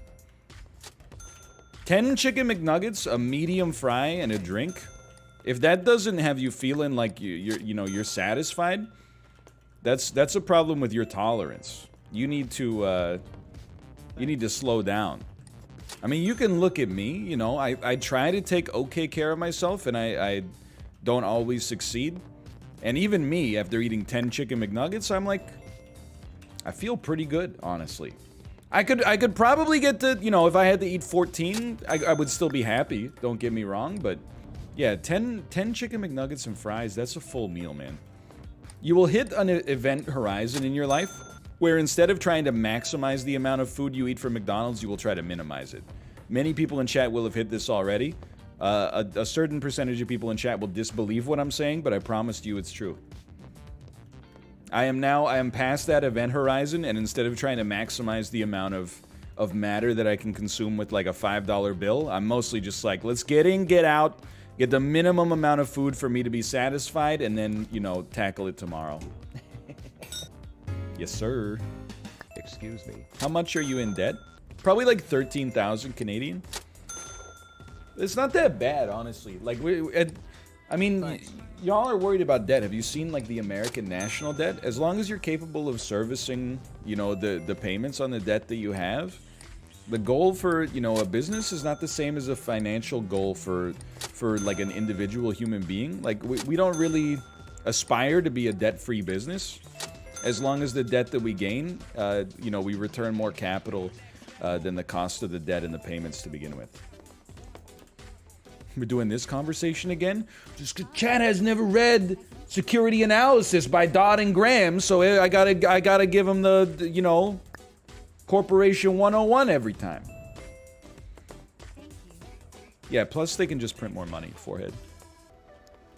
10 chicken McNuggets, a medium fry, and a drink. If that doesn't have you feeling like you're satisfied, that's a problem with your tolerance. You need to slow down. I mean, you can look at me, you know, I try to take okay care of myself, and I don't always succeed. And even me, after eating 10 chicken McNuggets, I'm like, I feel pretty good, honestly. I could probably get to, you know, if I had to eat 14, I would still be happy, don't get me wrong, but yeah, 10 chicken McNuggets and fries, that's a full meal, man. You will hit an event horizon in your life where instead of trying to maximize the amount of food you eat from McDonald's, you will try to minimize it. Many people in chat will have hit this already. A certain percentage of people in chat will disbelieve what I'm saying, but I promised you it's true. I am past that event horizon, and instead of trying to maximize the amount of matter that I can consume with like a $5 bill, I'm mostly just like, let's get in, get out, get the minimum amount of food for me to be satisfied, and then, you know, tackle it tomorrow. Yes, sir. Excuse me. How much are you in debt? Probably like 13,000 Canadian. It's not that bad, honestly. Like, I mean, nice. Y'all are worried about debt. Have you seen like the American national debt? As long as you're capable of servicing, you know, the payments on the debt that you have, the goal for, you know, a business is not the same as a financial goal for like an individual human being. Like, we don't really aspire to be a debt-free business. As long as the debt that we gain, you know, we return more capital than the cost of the debt and the payments to begin with. We're doing this conversation again? Just 'cause chat has never read security analysis by Dodd and Graham, so I gotta give them the you know, Corporation 101 every time. Yeah, plus they can just print more money. Forehead.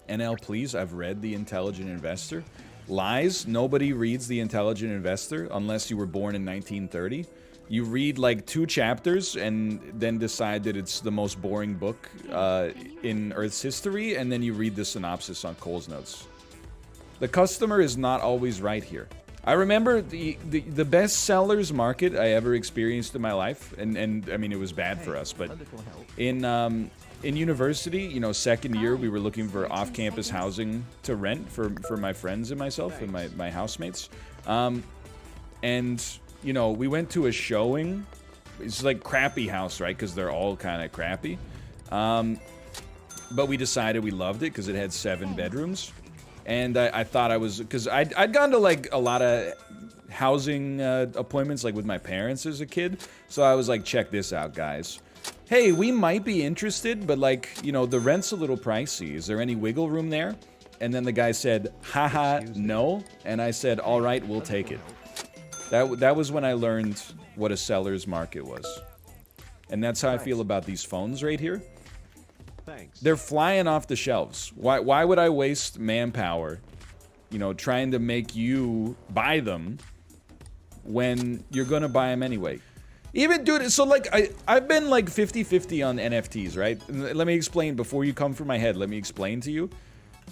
NL, please. I've read The Intelligent Investor. Lies. Nobody reads The Intelligent Investor unless you were born in 1930. You read like 2 chapters and then decide that it's the most boring book in Earth's history, and then you read the synopsis on Cole's Notes. The customer is not always right here. I remember the best sellers market I ever experienced in my life, and I mean, it was bad for us, but in university, you know, second year, we were looking for off-campus housing to rent for my friends and myself and my housemates. And, you know, we went to a showing. It's like crappy house, right? Because they're all kind of crappy. But we decided we loved it because it had 7 bedrooms. And I thought I was, because I'd gone to like a lot of housing appointments like with my parents as a kid. So I was like, check this out, guys. Hey, we might be interested, but like, you know, the rent's a little pricey. Is there any wiggle room there? And then the guy said, haha, no. And I said, all right, we'll take it. That was when I learned what a seller's market was. And that's how I feel about these phones right here. Thanks. They're flying off the shelves. Why would I waste manpower, you know, trying to make you buy them when you're gonna buy them anyway? Even, dude, so like, I've been like 50-50 on NFTs, right? Let me explain, before you come for my head, let me explain to you.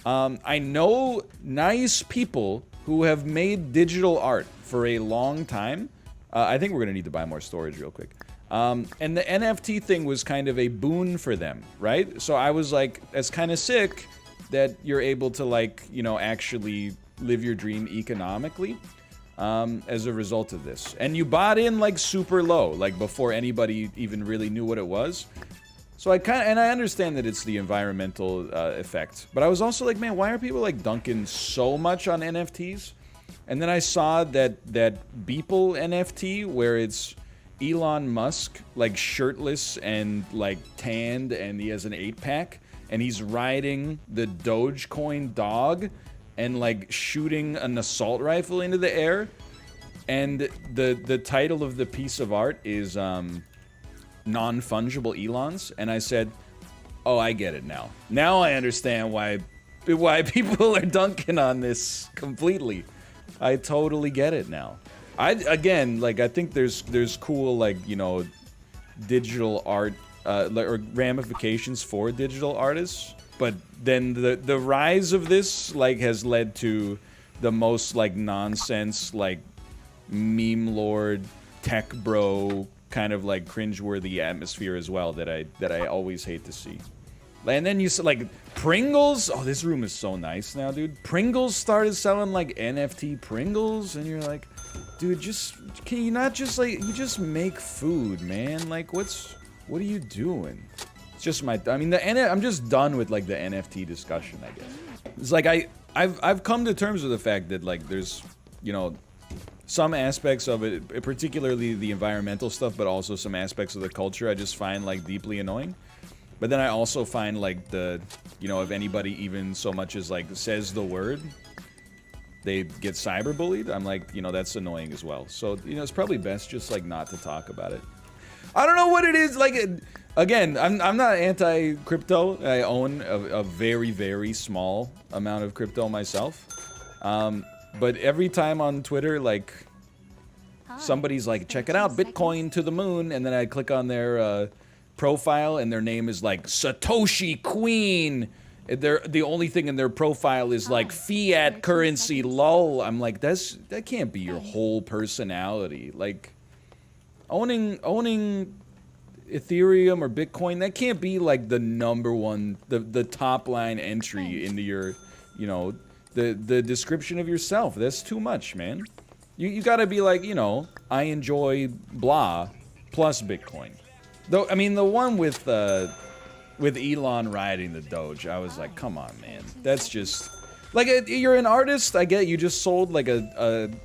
I know nice people who have made digital art for a long time. I think we're gonna need to buy more storage real quick. And the NFT thing was kind of a boon for them, right? So I was like, that's kind of sick that you're able to like, you know, actually live your dream economically. As a result of this. And you bought in like super low, like before anybody even really knew what it was. So I understand that it's the environmental effect, but I was also like, man, why are people like dunking so much on NFTs? And then I saw that Beeple NFT where it's Elon Musk like shirtless and like tanned, and he has an 8-pack and he's riding the Dogecoin dog and like shooting an assault rifle into the air, and the title of the piece of art is non-fungible Elons, and I said, oh, I get it now. Now I understand why people are dunking on this completely. I totally get it now. I think there's cool, like, you know, digital art or ramifications for digital artists. But then the rise of this like has led to the most like nonsense, like meme lord, tech bro kind of like cringeworthy atmosphere as well that I always hate to see. And then you said like Pringles. Oh, this room is so nice now, dude. Pringles started selling like NFT Pringles, and you're like, dude, can you not just like, you just make food, man? Like, what are you doing? It's just I'm just done with like the NFT discussion, I guess. It's like I've come to terms with the fact that like there's, you know, some aspects of it, particularly the environmental stuff, but also some aspects of the culture I just find like deeply annoying. But then I also find like you know, if anybody even so much as like says the word, they get cyberbullied. I'm like, you know, that's annoying as well. So, you know, it's probably best just like not to talk about it. I don't know what it is. Like, again, I'm not anti-crypto. I own a very, very small amount of crypto myself. But every time on Twitter, like, somebody's like, check it out, Bitcoin to the moon. And then I click on their profile and their name is like Satoshi Queen. The only thing in their profile is like fiat currency, lol. I'm like, that can't be your whole personality. Like, owning Ethereum or Bitcoin, that can't be like the number one, the top line entry into your, you know, the description of yourself. That's too much, man. You gotta be like, you know, I enjoy blah plus Bitcoin. Though, I mean, the one with Elon riding the Doge, I was like, come on, man. That's just like, you're an artist. I get you just sold like an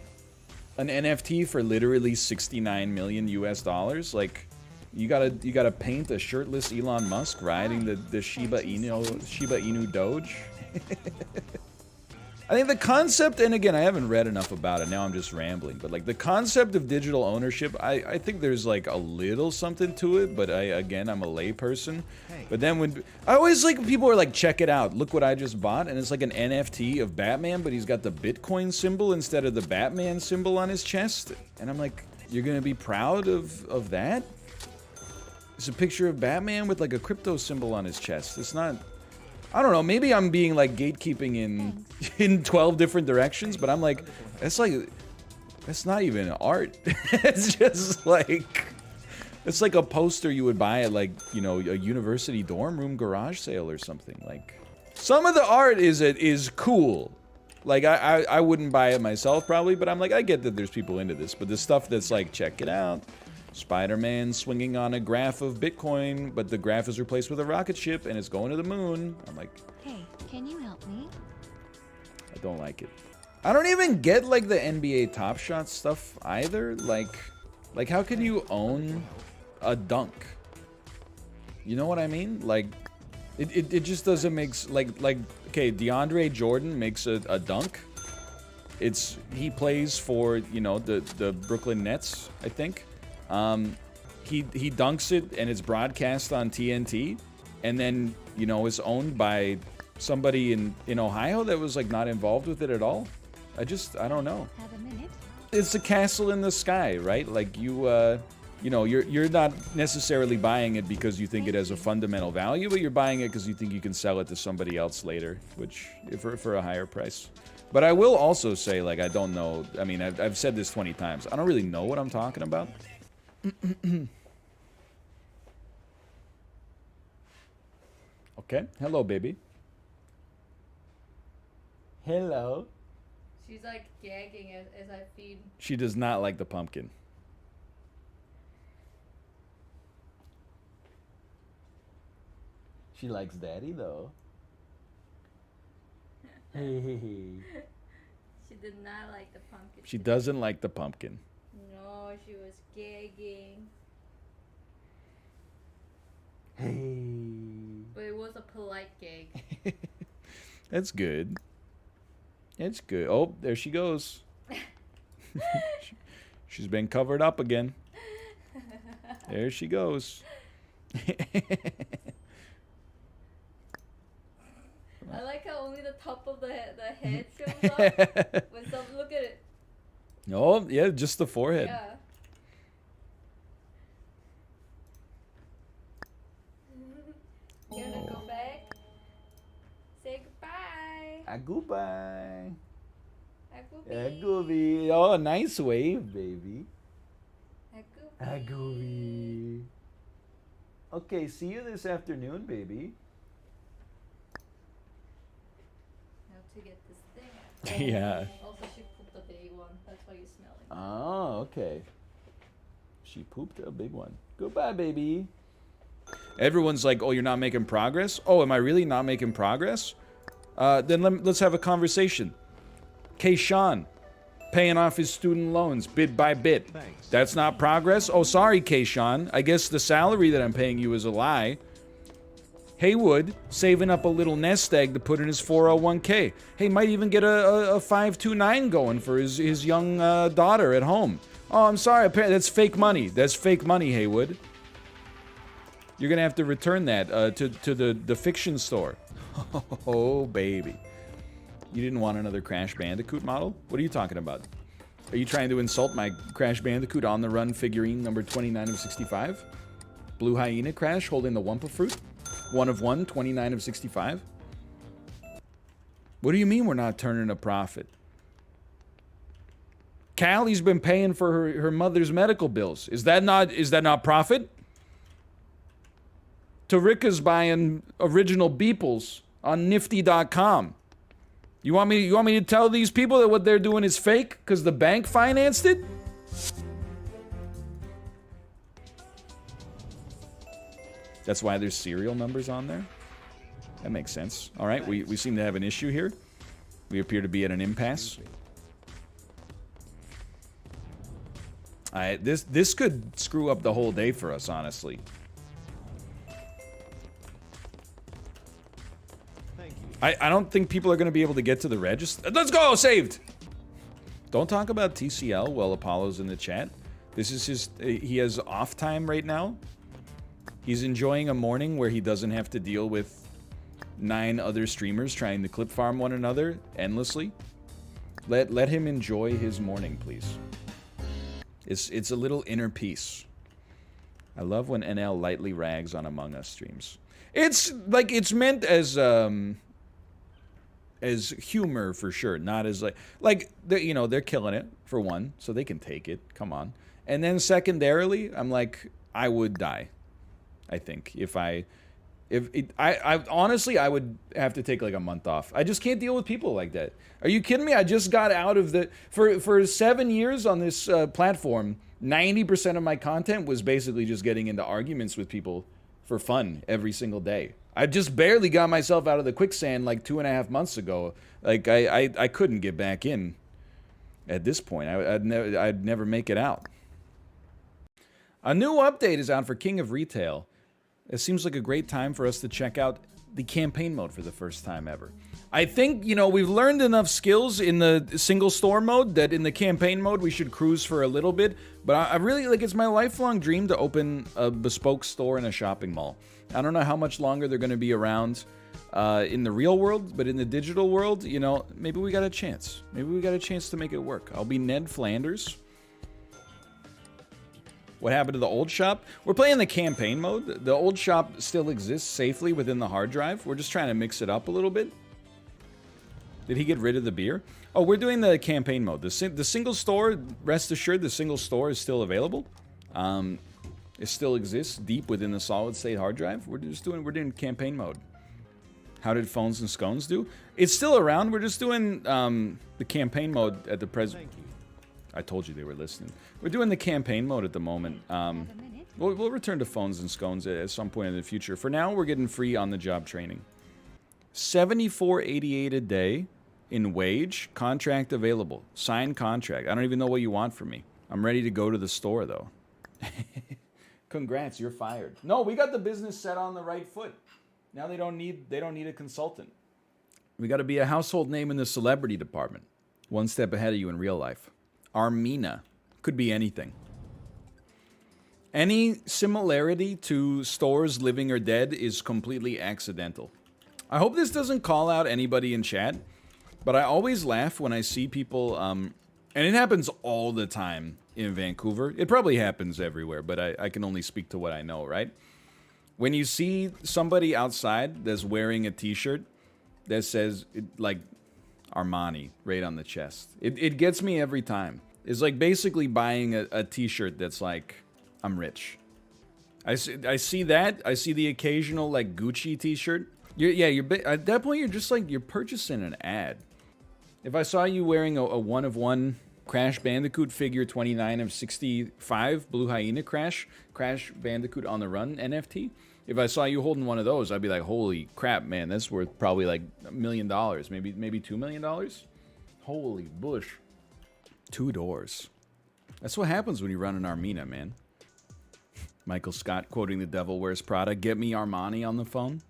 NFT for literally $69 million US. Like, you gotta paint a shirtless Elon Musk riding the Shiba Inu Doge. I think the concept, and again, I haven't read enough about it, now I'm just rambling, but like the concept of digital ownership, I think there's like a little something to it, but again, I'm a layperson. But then when, I always like when people are like, check it out, look what I just bought, and it's like an NFT of Batman, but he's got the Bitcoin symbol instead of the Batman symbol on his chest. And I'm like, you're gonna be proud of that? It's a picture of Batman with like a crypto symbol on his chest. It's not... I don't know, maybe I'm being like gatekeeping in 12 different directions, but I'm like, that's not even art. It's just like, it's like a poster you would buy at like, you know, a university dorm room garage sale or something. Like, some of the art is cool. Like, I wouldn't buy it myself probably, but I'm like, I get that there's people into this, but the stuff that's like, check it out. Spider-Man swinging on a graph of Bitcoin, but the graph is replaced with a rocket ship and it's going to the moon. I'm like, Hey, can you help me? I don't like it. I don't even get like the NBA Top Shot stuff either. Like how can you own a dunk? You know what I mean? Like, it just doesn't make like okay, DeAndre Jordan makes a dunk. He plays for, you know, the Brooklyn Nets, I think. He dunks it and it's broadcast on TNT, and then, you know, is owned by somebody in Ohio that was like not involved with it at all. I don't know. Have a minute? It's a castle in the sky, right? Like you know, you're not necessarily buying it because you think it has a fundamental value, but you're buying it because you think you can sell it to somebody else later, which for a higher price. But I will also say, like, I don't know. I mean, I've said this 20 times. I don't really know what I'm talking about. Okay. Hello, baby. Hello. She's like gagging as I feed. She does not like the pumpkin. She likes daddy, though. Hey. She did not like the pumpkin. She doesn't like the pumpkin. No, she was gagging. Hey. But it was a polite gag. That's good. It's good. Oh, there she goes. She's been covered up again. There she goes. I like how only the top of the head shows up. When some look at it. Oh, yeah, just the forehead. Yeah. You wanna go back? Say goodbye. Goodbye. Agooby. Agooby. Oh, nice wave, baby. Agooby. Agooby. Okay, see you this afternoon, baby. Now to get this thing out. Yeah. Also, she pooped a big one. That's why you smell it. Oh, okay. She pooped a big one. Goodbye, baby. Everyone's like, oh, you're not making progress? Oh, am I really not making progress? Then let's have a conversation. Kayshawn, paying off his student loans bit by bit. Thanks. That's not progress? Oh, sorry, Kayshawn. I guess the salary that I'm paying you is a lie. Haywood, saving up a little nest egg to put in his 401k. Hey, might even get a 529 going for his young daughter at home. Oh, I'm sorry. That's fake money. That's fake money, Haywood. You're going to have to return that to the fiction store. Oh, baby. You didn't want another Crash Bandicoot model? What are you talking about? Are you trying to insult my Crash Bandicoot on the run figurine number 29 of 65? Blue Hyena Crash holding the Wumpa Fruit? 1 of 1, 29 of 65? What do you mean we're not turning a profit? Callie's been paying for her mother's medical bills. Is that not profit? Tarika's buying original Beeples on nifty.com. You want me to tell these people that what they're doing is fake because the bank financed it? That's why there's serial numbers on there? That makes sense. All right, we seem to have an issue here. We appear to be at an impasse. This could screw up the whole day for us, honestly. Thank you. I don't think people are going to be able to get to the register. Let's go! Saved! Don't talk about TCL while Apollo's in the chat. This is his... he has off time right now. He's enjoying a morning where he doesn't have to deal with 9 other streamers trying to clip farm one another endlessly. Let him enjoy his morning, please. It's a little inner peace. I love when NL lightly rags on Among Us streams. It's like it's meant as humor for sure, not as like you know, they're killing it for one, so they can take it. Come on. And then secondarily, I'm like, I would die. I think if I honestly, I would have to take like a month off. I just can't deal with people like that. Are you kidding me? I just got out of the... For 7 years on this platform, 90% of my content was basically just getting into arguments with people for fun every single day. I just barely got myself out of the quicksand like 2.5 months ago. Like, I couldn't get back in at this point. I'd never make it out. A new update is out for King of Retail. It seems like a great time for us to check out the campaign mode for the first time ever. I think, you know, we've learned enough skills in the single store mode that in the campaign mode we should cruise for a little bit. But I really, like, it's my lifelong dream to open a bespoke store in a shopping mall. I don't know how much longer they're going to be around in the real world, but in the digital world, you know, maybe we got a chance. Maybe we got a chance to make it work. I'll be Ned Flanders. What happened to the old shop? We're playing the campaign mode. The old shop still exists safely within the hard drive. We're just trying to mix it up a little bit. Did he get rid of the beer? Oh, we're doing the campaign mode. The single store, rest assured, the single store is still available. It still exists deep within the solid state hard drive. We're doing campaign mode. How did Phones and Scones do? It's still around. We're just doing the campaign mode at the present. I told you they were listening. We're doing the campaign mode at the moment. We'll return to Phones and Scones at some point in the future. For now, we're getting free on-the-job training. $74.88 a day in wage. Contract available. Signed contract. I don't even know what you want from me. I'm ready to go to the store, though. Congrats, you're fired. No, we got the business set on the right foot. Now they don't need a consultant. We got to be a household name in the celebrity department. One step ahead of you in real life. Armina. Could be anything. Any similarity to stores living or dead is completely accidental. I hope this doesn't call out anybody in chat, but I always laugh when I see people, and it happens all the time in Vancouver. It probably happens everywhere, but I can only speak to what I know, right? When you see somebody outside that's wearing a t-shirt that says, like, Armani right on the chest. It gets me every time. It's like basically buying a t-shirt that's like, I'm rich. I see that. I see the occasional like Gucci t-shirt. At that point you're just like, you're purchasing an ad. If I saw you wearing a one-of-one Crash Bandicoot figure 29 of 65 Blue Hyena Crash Bandicoot on the Run NFT, if I saw you holding one of those, I'd be like, holy crap, man, that's worth probably like $1 million, maybe $2 million. Holy bush. 2 doors. That's what happens when you run an Armina, man. Michael Scott quoting The Devil Wears Prada, get me Armani on the phone.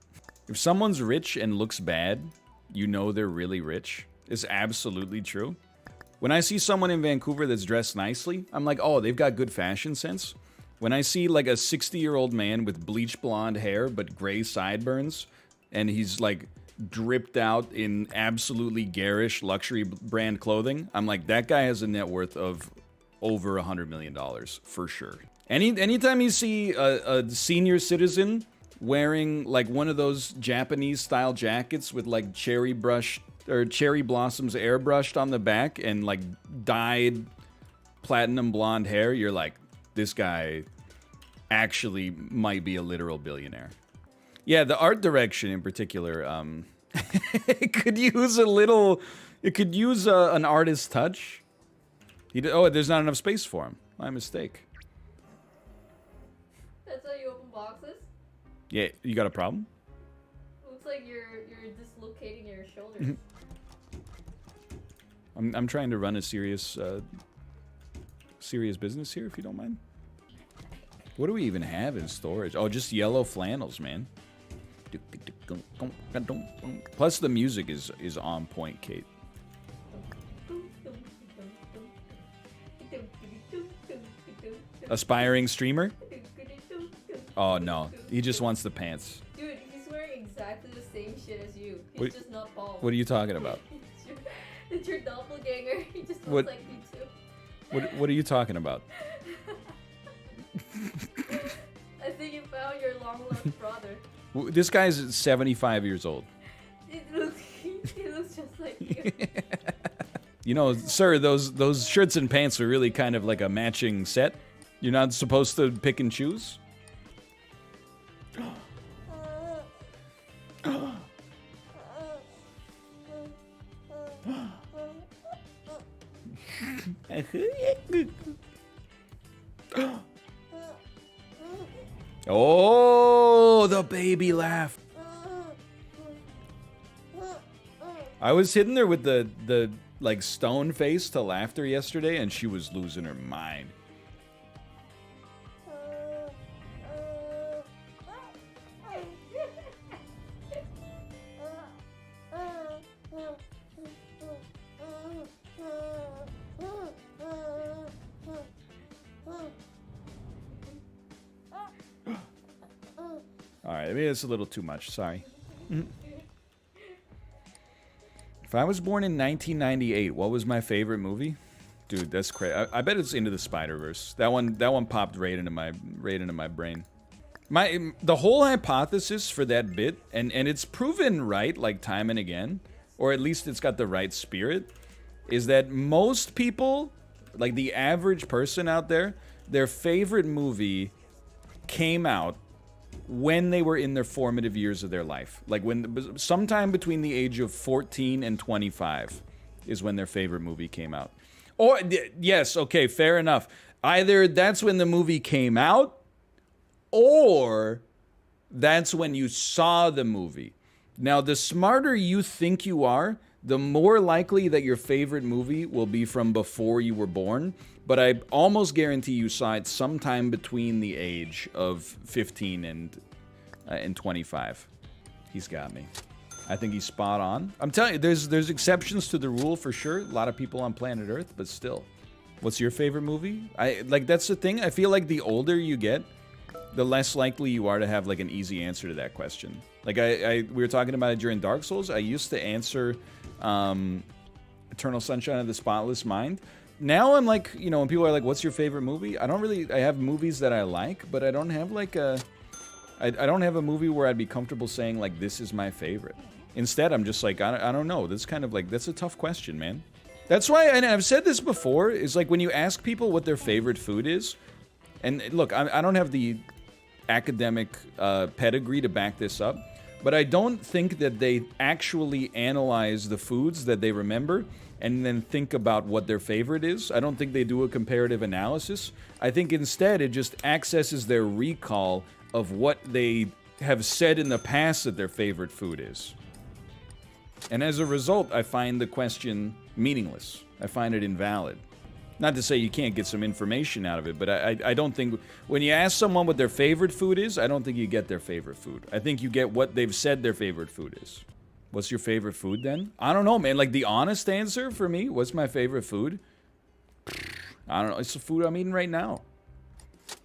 If someone's rich and looks bad, you know they're really rich. It's absolutely true. When I see someone in Vancouver that's dressed nicely, I'm like, oh, they've got good fashion sense. When I see like a 60-year-old man with bleach blonde hair but gray sideburns, and he's like dripped out in absolutely garish luxury brand clothing, I'm like, that guy has a net worth of over $100 million for sure. Anytime you see a senior citizen wearing like one of those Japanese style jackets with like cherry blossoms airbrushed on the back and like dyed platinum blonde hair, you're like, this guy actually might be a literal billionaire. Yeah, the art direction in particular, it could use an artist's touch. There's not enough space for him. My mistake. That's how you open boxes? Yeah, you got a problem? Looks like you're dislocating your shoulders. I'm trying to run a serious business here, if you don't mind. What do we even have in storage? Oh, just yellow flannels, man. Plus the music is on point, Kate. Aspiring streamer? Oh no, he just wants the pants. Dude, he's wearing exactly the same shit as you. He's What- just not bald. What are you talking about? It's your doppelganger. He just looks What- like you too. What are you talking about? I think you found your long-lost brother. This guy's 75 years old. He looks just like you. You know, sir, those shirts and pants are really kind of like a matching set. You're not supposed to pick and choose. Oh, the baby laugh. I was hitting her with the like stone face to laughter yesterday, and she was losing her mind. All right, maybe it's a little too much. Sorry. If I was born in 1998, what was my favorite movie? Dude, that's crazy. I bet it's Into the Spider-Verse. That one popped right into my brain. The whole hypothesis for that bit, and it's proven right like time and again, or at least it's got the right spirit, is that most people, like the average person out there, their favorite movie came out when they were in their formative years of their life. Like when sometime between the age of 14 and 25 is when their favorite movie came out. Or yes, okay, fair enough. Either that's when the movie came out, or that's when you saw the movie. Now, the smarter you think you are, the more likely that your favorite movie will be from before you were born. But I almost guarantee you saw it sometime between the age of 15 and 25. He's got me. I think he's spot on. I'm telling you, there's exceptions to the rule for sure. A lot of people on planet Earth, but still. What's your favorite movie? That's the thing. I feel like the older you get, the less likely you are to have like an easy answer to that question. Like we were talking about it during Dark Souls. I used to answer Eternal Sunshine of the Spotless Mind. Now I'm like, you know, when people are like, what's your favorite movie? I have movies that I like, but I don't have like I don't have a movie where I'd be comfortable saying like, this is my favorite. Instead, I'm just like, I don't know. That's kind of like, that's a tough question, man. That's why, and I've said this before, is like when you ask people what their favorite food is, and look, I don't have the academic pedigree to back this up, but I don't think that they actually analyze the foods that they remember and then think about what their favorite is. I don't think they do a comparative analysis. I think instead it just accesses their recall of what they have said in the past that their favorite food is. And as a result, I find the question meaningless. I find it invalid. Not to say you can't get some information out of it, but I don't think... When you ask someone what their favorite food is, I don't think you get their favorite food. I think you get what they've said their favorite food is. What's your favorite food then? I don't know, man. Like, the honest answer for me, what's my favorite food? I don't know. It's the food I'm eating right now.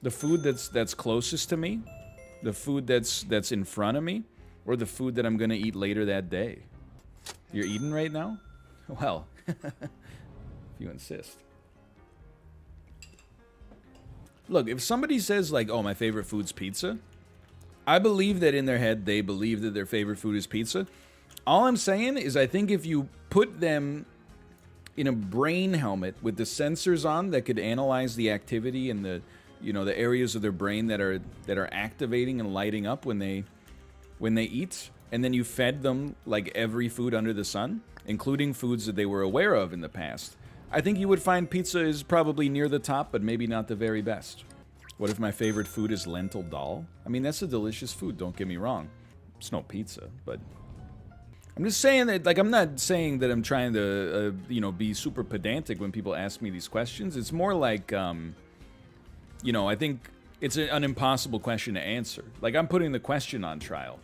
The food that's closest to me. The food that's in front of me. Or the food that I'm going to eat later that day. You're eating right now? Well, if you insist. Look, if somebody says, like, oh, my favorite food's pizza, I believe that in their head they believe that their favorite food is pizza. All I'm saying is I think if you put them in a brain helmet with the sensors on that could analyze the activity and the, you know, the areas of their brain that are activating and lighting up when they eat, and then you fed them like every food under the sun, including foods that they were aware of in the past, I think you would find pizza is probably near the top, but maybe not the very best. What if my favorite food is lentil dal? I mean, that's a delicious food, don't get me wrong. It's no pizza, but... I'm just saying that, like, I'm not saying that I'm trying to, you know, be super pedantic when people ask me these questions. It's more like, you know, I think it's an impossible question to answer. Like, I'm putting the question on trial.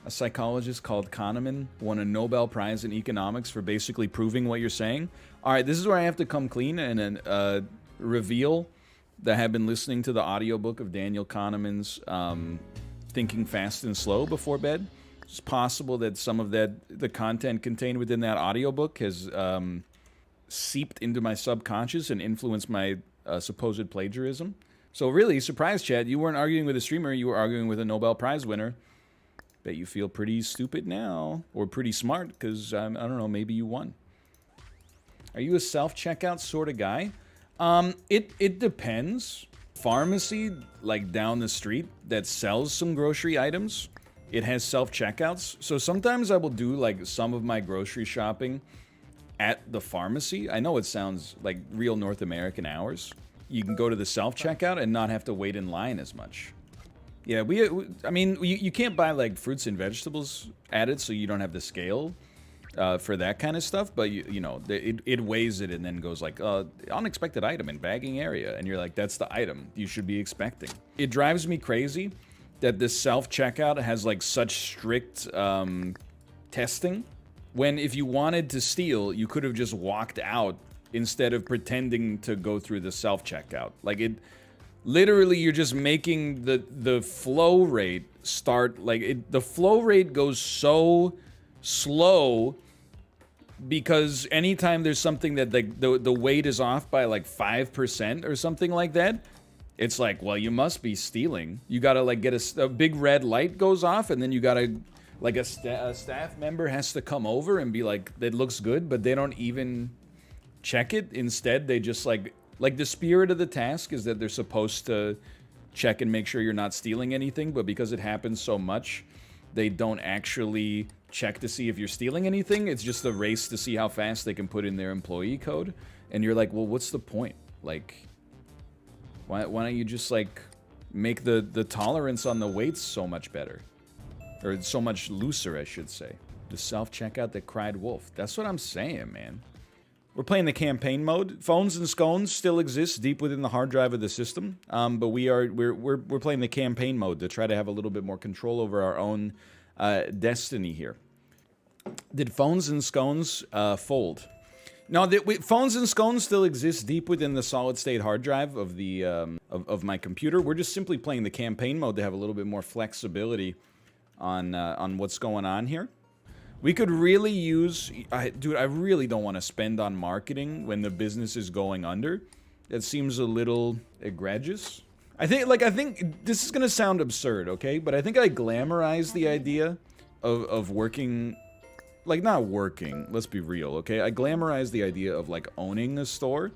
A psychologist called Kahneman won a Nobel Prize in economics for basically proving what you're saying. All right, this is where I have to come clean and reveal that I have been listening to the audiobook of Daniel Kahneman's Thinking Fast and Slow before bed. It's possible that some of the content contained within that audiobook has seeped into my subconscious and influenced my supposed plagiarism. So really, surprise chat, you weren't arguing with a streamer, you were arguing with a Nobel Prize winner. Bet you feel pretty stupid now, or pretty smart, because, I don't know, maybe you won. Are you a self-checkout sort of guy? It depends. Pharmacy, like down the street, that sells some grocery items, it has self-checkouts. So sometimes I will do, like, some of my grocery shopping at the pharmacy. I know it sounds like real North American hours. You can go to the self-checkout and not have to wait in line as much. Yeah, I mean, you can't buy, like, fruits and vegetables at it, so you don't have the scale for that kind of stuff, but, you know, it weighs it and then goes, like, unexpected item in bagging area, and you're like, that's the item you should be expecting. It drives me crazy that this self-checkout has, like, such strict testing, when if you wanted to steal, you could have just walked out instead of pretending to go through the self-checkout. Like, it... Literally, you're just making the flow rate start, like, the flow rate goes so slow because anytime there's something that, like, the weight is off by, like, 5% or something like that, it's like, well, you must be stealing. You gotta, like, get a big red light goes off, and then you gotta, like, a staff member has to come over and be like, that looks good, but they don't even check it. Instead, they just, like, the spirit of the task is that they're supposed to check and make sure you're not stealing anything, but because it happens so much, they don't actually check to see if you're stealing anything. It's just a race to see how fast they can put in their employee code. And you're like, well, what's the point? Like, why don't you just, like, make the tolerance on the weights so much better? Or so much looser, I should say. The self-checkout that cried wolf. That's what I'm saying, man. We're playing the campaign mode. Phones and scones still exist deep within the hard drive of the system, but we're playing the campaign mode to try to have a little bit more control over our own destiny here. Did phones and scones fold? No, phones and scones still exist deep within the solid state hard drive of the of my computer. We're just simply playing the campaign mode to have a little bit more flexibility on what's going on here. We could really use... dude, I really don't want to spend on marketing when the business is going under. That seems a little egregious. I think this is going to sound absurd, okay? But I think I glamorize the idea of working... Like, not working, let's be real, okay? I glamorize the idea of, like, owning a store.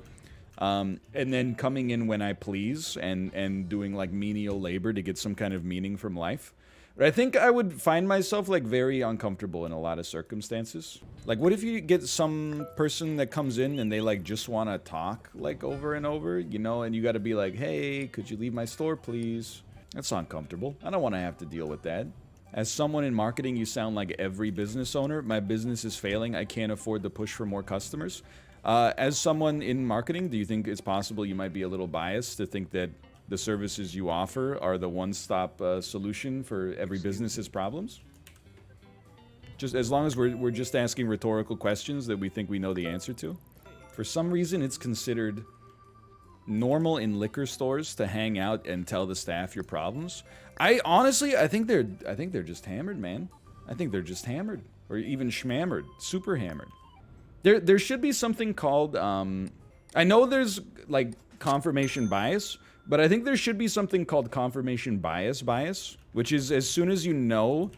And then coming in when I please and doing, like, menial labor to get some kind of meaning from life. But I think I would find myself, like, very uncomfortable in a lot of circumstances. Like, what if you get some person that comes in and they, like, just want to talk, like, over and over, you know? And you got to be like, hey, could you leave my store, please? That's uncomfortable. I don't want to have to deal with that. As someone in marketing, you sound like every business owner. My business is failing. I can't afford to push for more customers. As someone in marketing, do you think it's possible you might be a little biased to think that the services you offer are the one-stop solution for every business's problems? Just as long as we're just asking rhetorical questions that we think we know the answer to. For some reason, it's considered normal in liquor stores to hang out and tell the staff your problems. I think they're just hammered, man. I think they're just hammered, or even schmammered, super hammered. There should be something called I know there's, like, confirmation bias, but I think there should be something called confirmation bias, which is as soon as you know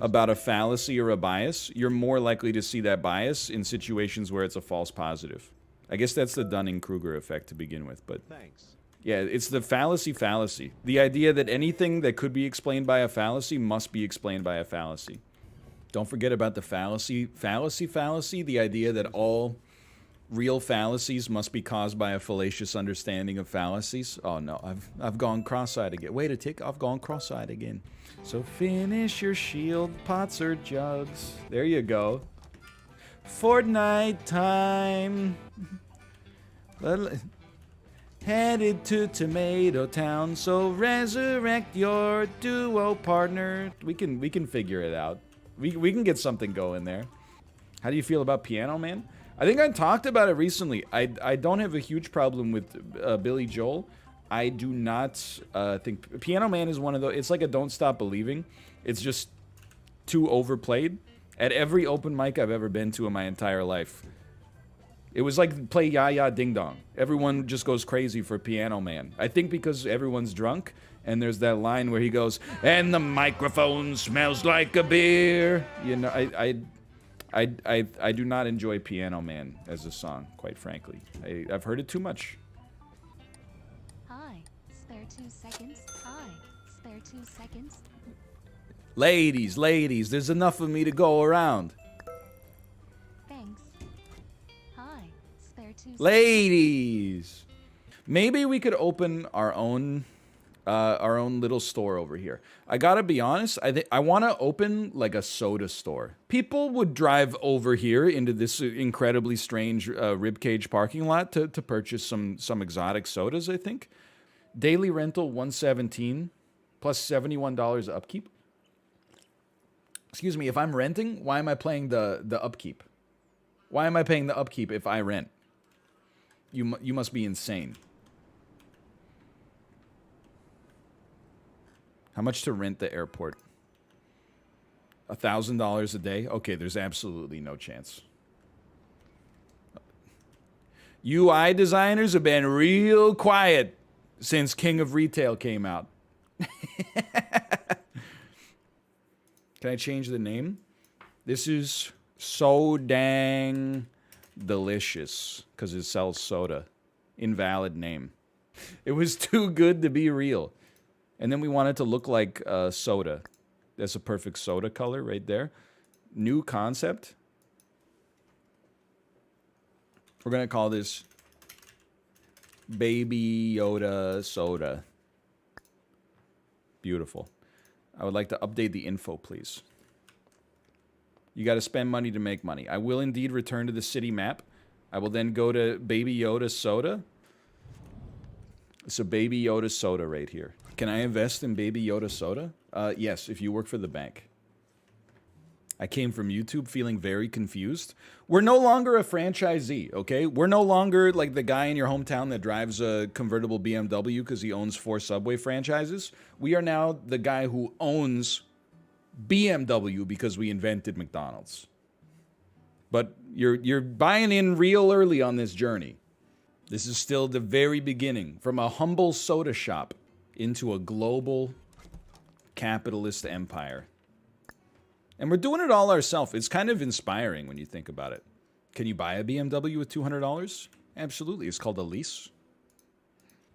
about a fallacy or a bias, you're more likely to see that bias in situations where it's a false positive. I guess that's the Dunning-Kruger effect to begin with, but... Thanks. Yeah, it's the fallacy. The idea that anything that could be explained by a fallacy must be explained by a fallacy. Don't forget about the fallacy, the idea that all real fallacies must be caused by a fallacious understanding of fallacies. Oh no, I've gone cross-eyed again. Wait a tick, I've gone cross-eyed again. So finish your shield, pots or jugs. There you go. Fortnite time. Headed to Tomato Town, so resurrect your duo partner. We can figure it out. We can get something going there. How do you feel about Piano Man? I think I talked about it recently. I don't have a huge problem with Billy Joel. I do not think Piano Man is one of those. It's like a Don't Stop Believing. It's just too overplayed. At every open mic I've ever been to in my entire life, it was like play Ya Ya Ding Dong. Everyone just goes crazy for Piano Man. I think because everyone's drunk, and there's that line where he goes, "And the microphone smells like a beer." You know, I do not enjoy Piano Man as a song, quite frankly. I've heard it too much. Hi. Spare 2 seconds. Hi. Spare 2 seconds. Ladies, there's enough of me to go around. Thanks. Hi. Spare 2 seconds. Ladies! Maybe we could open our own little store over here. I gotta be honest, I want to open like a soda store. People would drive over here into this incredibly strange ribcage parking lot to purchase some exotic sodas, I think. Daily rental $117 plus $71 upkeep. Excuse me, if I'm renting, why am I paying the upkeep? Why am I paying the upkeep if I rent? You must be insane. How much to rent the airport? $1,000 a day? Okay, there's absolutely no chance. UI designers have been real quiet since King of Retail came out. Can I change the name? This is So Dang Delicious because it sells soda. Invalid name. It was too good to be real. And then we want it to look like soda. That's a perfect soda color right there. New concept. We're going to call this Baby Yoda Soda. Beautiful. I would like to update the info, please. You got to spend money to make money. I will indeed return to the city map. I will then go to Baby Yoda Soda. It's a Baby Yoda Soda right here. Can I invest in Baby Yoda Soda? Yes, if you work for the bank. I came from YouTube feeling very confused. We're no longer a franchisee, okay? We're no longer like the guy in your hometown that drives a convertible BMW because he owns 4 Subway franchises. We are now the guy who owns BMW because we invented McDonald's. But you're buying in real early on this journey. This is still the very beginning. From a humble soda shop into a global capitalist empire. And we're doing it all ourselves. It's kind of inspiring when you think about it. Can you buy a BMW with $200? Absolutely. It's called a lease.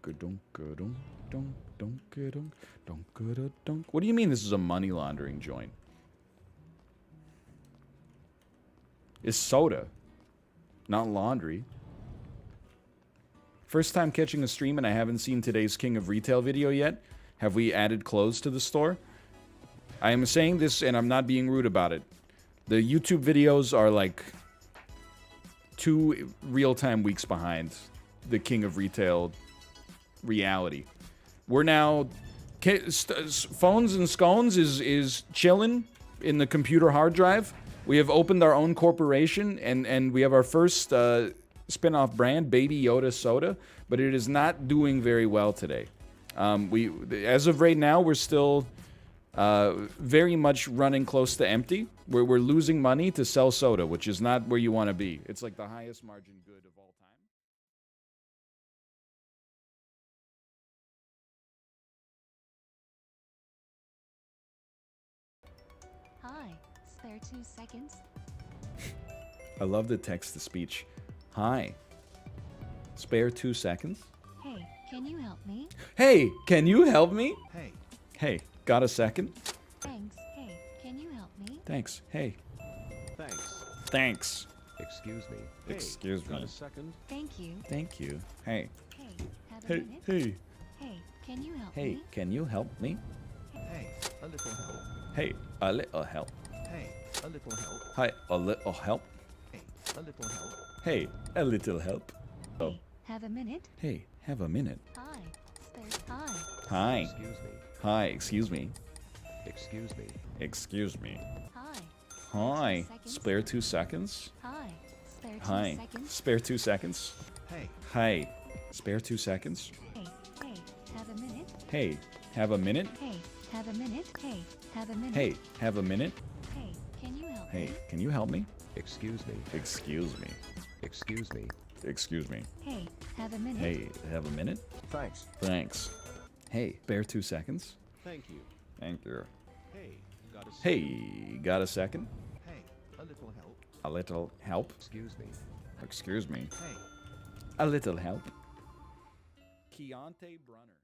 What do you mean this is a money laundering joint? It's soda, not laundry. First time catching a stream and I haven't seen today's King of Retail video yet. Have we added clothes to the store? I am saying this and I'm not being rude about it. The YouTube videos are like 2 real-time weeks behind the King of Retail reality. We're now... Phones and Scones is chilling in the computer hard drive. We have opened our own corporation and we have our first spin-off brand, Baby Yoda Soda, but it is not doing very well today. As of right now, we're still very much running close to empty. We're losing money to sell soda, which is not where you want to be. It's like the highest margin good of all time. Hi. Spare 2 seconds. I love the text-to-speech. Hi. Spare 2 seconds? Hey, can you help me? Hey, can you help me? Hey, Hey, got a second? Thanks. Hey, can you help me? Thanks. Hey. thanks. Thanks. Excuse me. Hey, Excuse got me. a second? Thank you. Thank you. Hey. Hey, have a Hey, minute? hey. Hey, can you help Hey, me? can you help me? Hey, a little help. Hey, a little help. Hey, a little help. Hi, a little help. Hey, a little help. Hey, a little help. Oh. Hey, have a minute? Hey, Have a minute. Hi. Spare. Hi. Hi. Excuse me. Hi, excuse me. Excuse me. Excuse me. Hi. Hi. 2 seconds. Spare 2 seconds. Hi. Spare 2 Hi. seconds. Spare 2 seconds. Hey. Hi. Spare 2 seconds. Hey. Hey. Have a minute. Hey. Have a minute. Hey. Have a minute. Hey. Have a minute. Hey. Have a minute. Hey. Can you help Hey. me? Can you help me? Excuse me. Excuse me. Excuse me. Excuse me. Hey. Have a minute. Hey. Have a minute? Thanks. Thanks. Hey. Spare 2 seconds. Thank you. Thank you. Hey. Got a Hey. Got a second? Hey. A little help. A little help? Excuse me. Excuse me. Hey. A little help? Keontae Brunner.